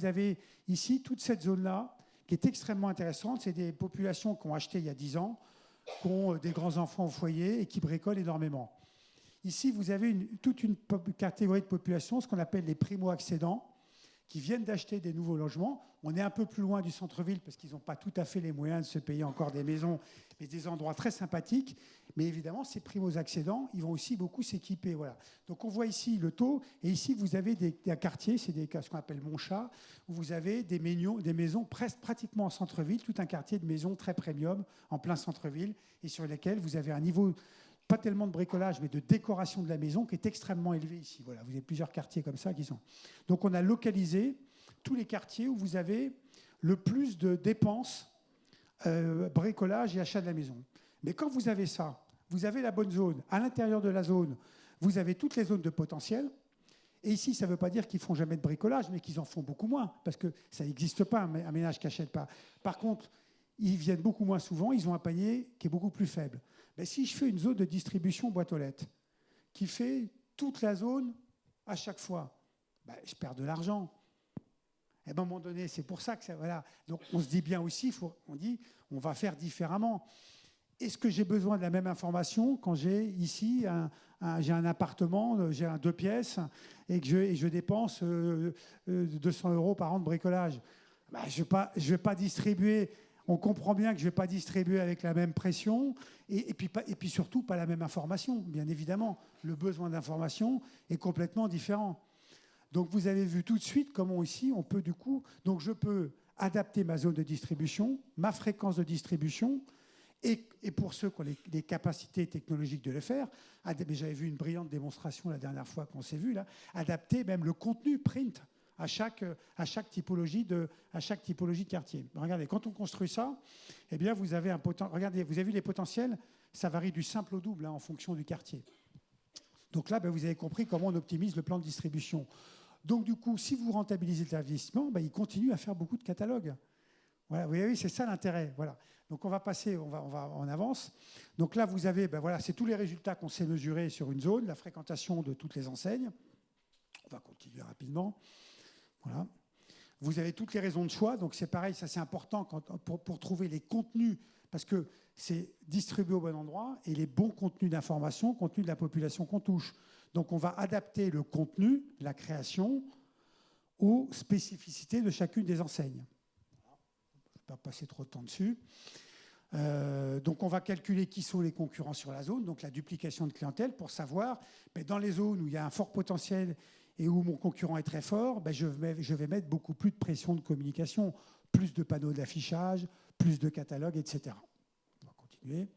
avez ici toute cette zone-là qui est extrêmement intéressante. C'est des populations qui ont acheté il y a 10 ans, qui ont des grands-enfants au foyer et qui bricolent énormément. Ici, vous avez toute une catégorie de population, ce qu'on appelle les primo-accédants, qui viennent d'acheter des nouveaux logements. On est un peu plus loin du centre-ville parce qu'ils n'ont pas tout à fait les moyens de se payer encore des maisons, mais des endroits très sympathiques. Mais évidemment, ces primo-accédants, ils vont aussi beaucoup s'équiper. Voilà. Donc on voit ici le taux, et ici vous avez des quartiers, c'est ce qu'on appelle Montchat, où vous avez des maisons pratiquement en centre-ville, tout un quartier de maisons très premium en plein centre-ville, et sur lesquels vous avez un niveau, pas tellement de bricolage, mais de décoration de la maison qui est extrêmement élevé ici. Voilà, vous avez plusieurs quartiers comme ça qui sont. Donc on a localisé tous les quartiers où vous avez le plus de dépenses, bricolage et achat de la maison. Mais quand vous avez ça, vous avez la bonne zone. À l'intérieur de la zone, vous avez toutes les zones de potentiel. Et ici, ça ne veut pas dire qu'ils ne font jamais de bricolage, mais qu'ils en font beaucoup moins, parce que ça n'existe pas, un ménage qui n'achète pas. Par contre, ils viennent beaucoup moins souvent, ils ont un panier qui est beaucoup plus faible. Mais si je fais une zone de distribution boîte aux lettres, qui fait toute la zone à chaque fois, je perds de l'argent. Et à un moment donné, c'est pour ça que ça... Voilà. Donc on se dit bien aussi, on dit, on va faire différemment. Est-ce que j'ai besoin de la même information quand j'ai ici j'ai un appartement, j'ai un 2 pièces et que je dépense 200 € par an de bricolage? Je ne vais pas distribuer. On comprend bien que je ne vais pas distribuer avec la même pression et puis surtout pas la même information, bien évidemment. Le besoin d'information est complètement différent. Donc vous avez vu tout de suite comment ici on peut du coup, donc je peux adapter ma zone de distribution, ma fréquence de distribution, et pour ceux qui ont les capacités technologiques de le faire, mais j'avais vu une brillante démonstration la dernière fois qu'on s'est vu là, adapter même le contenu print à chaque typologie de quartier. Regardez, quand on construit ça, eh bien vous avez regardez, vous avez vu les potentiels, ça varie du simple au double en fonction du quartier. Donc là, vous avez compris comment on optimise le plan de distribution. Donc du coup, si vous rentabilisez l'investissement, il continue à faire beaucoup de catalogues. Voilà, vous voyez, c'est ça l'intérêt. Voilà. Donc on va passer, on avance. Donc là, vous avez, voilà, c'est tous les résultats qu'on sait mesurer sur une zone, la fréquentation de toutes les enseignes. On va continuer rapidement. Voilà. Vous avez toutes les raisons de choix. Donc c'est pareil, ça c'est important pour trouver les contenus, parce que c'est distribué au bon endroit et les bons contenus d'information, contenus de la population qu'on touche. Donc on va adapter le contenu, la création, aux spécificités de chacune des enseignes. Je ne vais pas passer trop de temps dessus. Donc on va calculer qui sont les concurrents sur la zone, donc la duplication de clientèle, pour savoir, dans les zones où il y a un fort potentiel et où mon concurrent est très fort, je vais mettre beaucoup plus de pression de communication, plus de panneaux d'affichage, plus de catalogues, etc. On va continuer.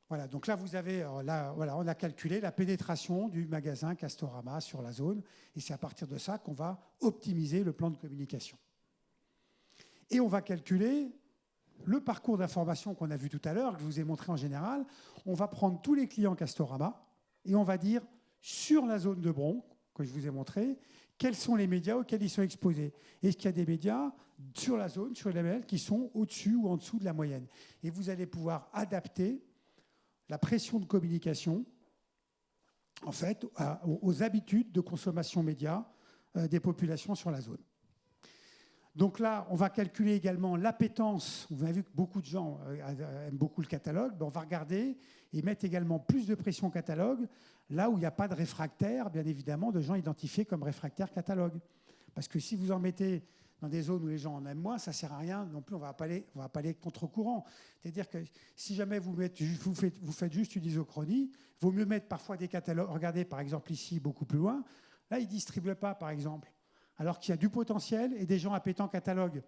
Voilà, donc là, vous avez, voilà, on a calculé la pénétration du magasin Castorama sur la zone, et c'est à partir de ça qu'on va optimiser le plan de communication. Et on va calculer le parcours d'information qu'on a vu tout à l'heure, que je vous ai montré en général. On va prendre tous les clients Castorama, et on va dire, sur la zone de Bron, que je vous ai montré, quels sont les médias auxquels ils sont exposés. Est-ce qu'il y a des médias sur la zone, sur les labels, qui sont au-dessus ou en dessous de la moyenne? Et vous allez pouvoir adapter la pression de communication, en fait, aux habitudes de consommation média des populations sur la zone. Donc là, on va calculer également l'appétence. Vous avez vu que beaucoup de gens aiment beaucoup le catalogue. On va regarder et mettre également plus de pression au catalogue, là où il n'y a pas de réfractaires, bien évidemment, de gens identifiés comme réfractaires catalogue. Parce que si vous en mettez dans des zones où les gens en aiment moins, ça ne sert à rien non plus, on ne va pas aller contre-courant. C'est-à-dire que si jamais vous faites juste une isochronie, il vaut mieux mettre parfois des catalogues. Regardez par exemple ici, beaucoup plus loin, là ils ne distribuent pas par exemple, alors qu'il y a du potentiel et des gens appétants catalogue.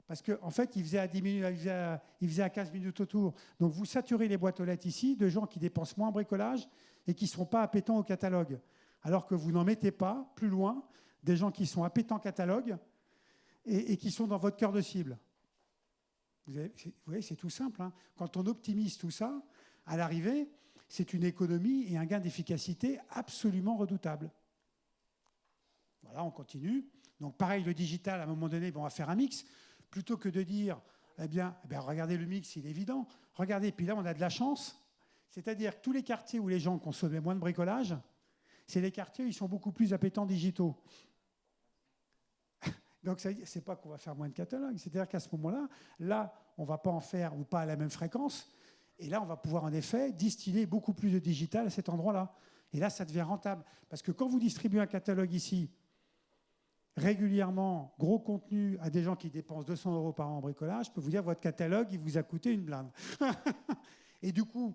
Parce qu'en fait, ils faisaient à 10 minutes, ils faisaient à 15 minutes autour. Donc vous saturez les boîtes aux lettres ici de gens qui dépensent moins en bricolage et qui ne sont pas appétants au catalogue. Alors que vous n'en mettez pas plus loin des gens qui sont appétants catalogue et qui sont dans votre cœur de cible. Vous voyez, c'est tout simple. Hein. Quand on optimise tout ça, à l'arrivée, c'est une économie et un gain d'efficacité absolument redoutable. Voilà, on continue. Donc pareil, le digital, à un moment donné, on va faire un mix. Plutôt que de dire, eh bien, regardez le mix, il est évident. Regardez, puis là, on a de la chance. C'est-à-dire que tous les quartiers où les gens consommaient moins de bricolage, c'est les quartiers où ils sont beaucoup plus appétents digitaux. Donc, ce n'est pas qu'on va faire moins de catalogues. C'est-à-dire qu'à ce moment-là, là, on ne va pas en faire ou pas à la même fréquence. Et là, on va pouvoir en effet distiller beaucoup plus de digital à cet endroit-là. Et là, ça devient rentable. Parce que quand vous distribuez un catalogue ici, régulièrement, gros contenu à des gens qui dépensent 200 € par an en bricolage, je peux vous dire que votre catalogue, il vous a coûté une blinde. Et du coup,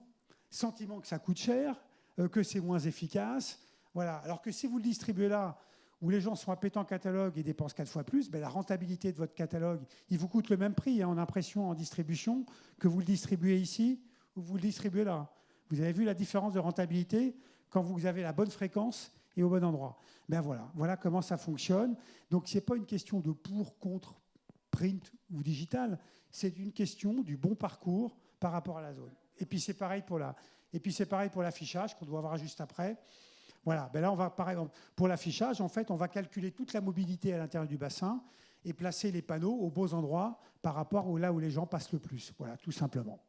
sentiment que ça coûte cher, que c'est moins efficace. Voilà. Alors que si vous le distribuez là, où les gens sont appétants catalogue et dépensent 4 fois plus, la rentabilité de votre catalogue, il vous coûte le même prix en impression, en distribution, que vous le distribuez ici ou vous le distribuez là. Vous avez vu la différence de rentabilité quand vous avez la bonne fréquence et au bon endroit. Voilà comment ça fonctionne. Donc ce n'est pas une question de pour, contre, print ou digital, c'est une question du bon parcours par rapport à la zone. Et puis c'est pareil pour l'affichage qu'on doit voir juste après. Voilà, là, on va, pour l'affichage, en fait, on va calculer toute la mobilité à l'intérieur du bassin et placer les panneaux aux beaux endroits par rapport là où les gens passent le plus. Voilà, tout simplement.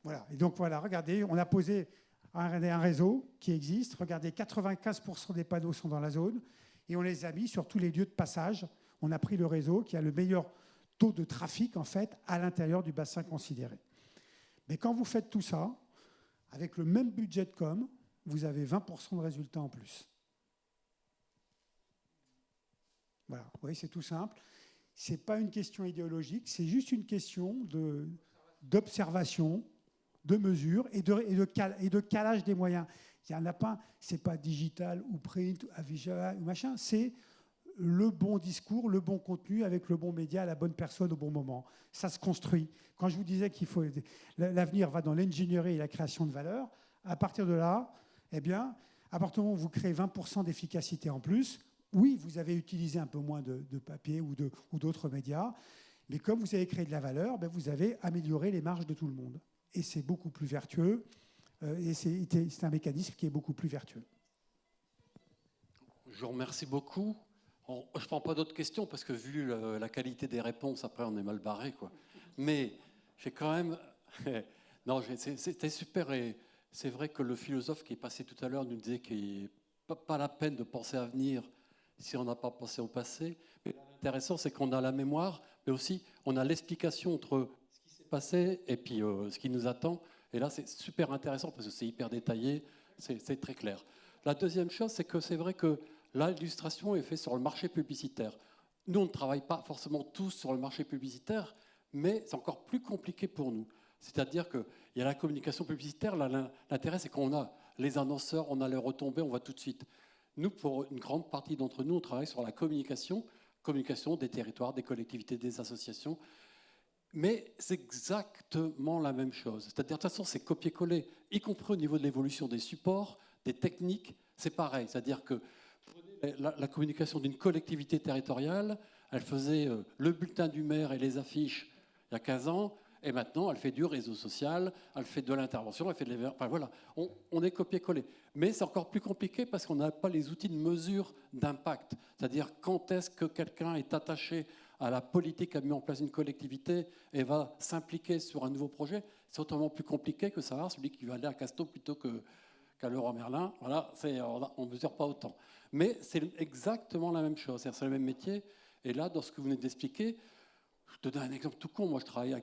Voilà, et donc voilà, regardez, on a posé un réseau qui existe. Regardez, 95% des panneaux sont dans la zone et on les a mis sur tous les lieux de passage. On a pris le réseau qui a le meilleur taux de trafic, en fait, à l'intérieur du bassin considéré. Mais quand vous faites tout ça, avec le même budget de com', vous avez 20% de résultats en plus. Voilà, vous voyez, c'est tout simple. Ce n'est pas une question idéologique, c'est juste une question d'observation, de mesure et de calage des moyens. Il n'y en a pas, c'est pas digital ou print, visual ou machin, c'est le bon discours, le bon contenu avec le bon média, la bonne personne au bon moment. Ça se construit. Quand je vous disais qu'il faut l'avenir va dans l'ingénierie et la création de valeur, à partir de là, eh bien, à partir du moment où vous créez 20% d'efficacité en plus, oui, vous avez utilisé un peu moins de papier ou d'autres médias, mais comme vous avez créé de la valeur, ben vous avez amélioré les marges de tout le monde. Et c'est beaucoup plus vertueux, et c'est un mécanisme qui est beaucoup plus vertueux. Je vous remercie beaucoup. Je ne prends pas d'autres questions parce que vu la qualité des réponses, après on est mal barré, quoi. Mais j'ai quand même... non, c'était super. Et c'est vrai que le philosophe qui est passé tout à l'heure nous disait qu'il n'est pas la peine de penser à venir si on n'a pas pensé au passé. Mais l'intéressant, c'est qu'on a la mémoire, mais aussi on a l'explication entre ce qui s'est passé et puis ce qui nous attend. Et là, c'est super intéressant parce que c'est hyper détaillé, c'est très clair. La deuxième chose, c'est que c'est vrai que l'illustration est faite sur le marché publicitaire. Nous, on ne travaille pas forcément tous sur le marché publicitaire, mais c'est encore plus compliqué pour nous. C'est-à-dire qu'il y a la communication publicitaire, l'intérêt c'est qu'on a les annonceurs, on a les retombées, on voit tout de suite. Nous, pour une grande partie d'entre nous, on travaille sur la communication des territoires, des collectivités, des associations, mais c'est exactement la même chose. C'est-à-dire, de toute façon, c'est copier-coller, y compris au niveau de l'évolution des supports, des techniques, c'est pareil. C'est-à-dire que la communication d'une collectivité territoriale, elle faisait le bulletin du maire et les affiches il y a 15 ans, et maintenant elle fait du réseau social, elle fait de l'intervention, elle fait de l'événement. Enfin voilà, on est copié-collé. Mais c'est encore plus compliqué parce qu'on n'a pas les outils de mesure d'impact. C'est-à-dire quand est-ce que quelqu'un est attaché à la politique qu'a mis en place une collectivité et va s'impliquer sur un nouveau projet. C'est autrement plus compliqué que savoir celui qui va aller à Casto plutôt qu'à Leroy Merlin. Voilà, on ne mesure pas autant. Mais c'est exactement la même chose, c'est le même métier. Et là, dans ce que vous venez d'expliquer, je te donne un exemple tout con. Moi, je travaille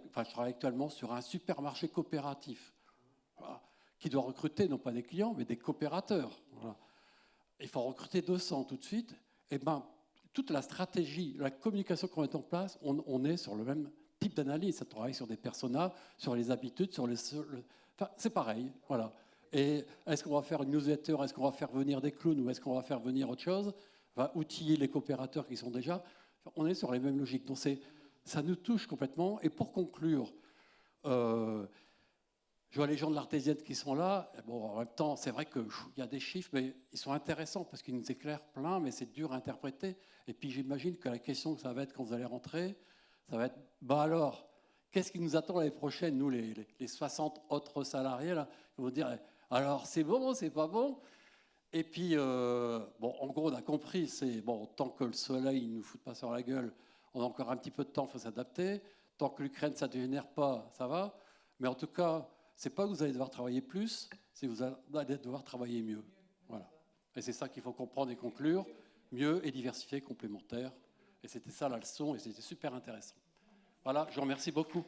actuellement sur un supermarché coopératif, voilà, qui doit recruter non pas des clients, mais des coopérateurs. Voilà. Il faut recruter 200 tout de suite. Et ben, toute la stratégie, la communication qu'on met en place, on est sur le même type d'analyse. Ça travaille sur des personas, sur les habitudes, enfin, c'est pareil. Voilà. Et est-ce qu'on va faire une newsletter, est-ce qu'on va faire venir des clowns ou est-ce qu'on va faire venir autre chose? On va outiller les coopérateurs qui sont déjà... On est sur les mêmes logiques. Donc ça nous touche complètement. Et pour conclure, je vois les gens de l'Artésienne qui sont là. Bon, en même temps, c'est vrai qu'il y a des chiffres, mais ils sont intéressants parce qu'ils nous éclairent plein, mais c'est dur à interpréter. Et puis j'imagine que la question que ça va être quand vous allez rentrer, ça va être, bah alors, qu'est-ce qui nous attend l'année prochaine, nous, les 60 autres salariés, là? Ils vont dire, alors c'est bon, c'est pas bon? Et puis, bon, en gros, on a compris, c'est, bon, tant que le soleil ne nous fout pas sur la gueule, on a encore un petit peu de temps, il faut s'adapter. Tant que l'Ukraine, ça ne dégénère pas, ça va. Mais en tout cas, c'est pas que vous allez devoir travailler plus, c'est que vous allez devoir travailler mieux. Voilà. Et c'est ça qu'il faut comprendre et conclure. Mieux et diversifié, complémentaire. Et c'était ça la leçon, et c'était super intéressant. Voilà, je vous remercie beaucoup.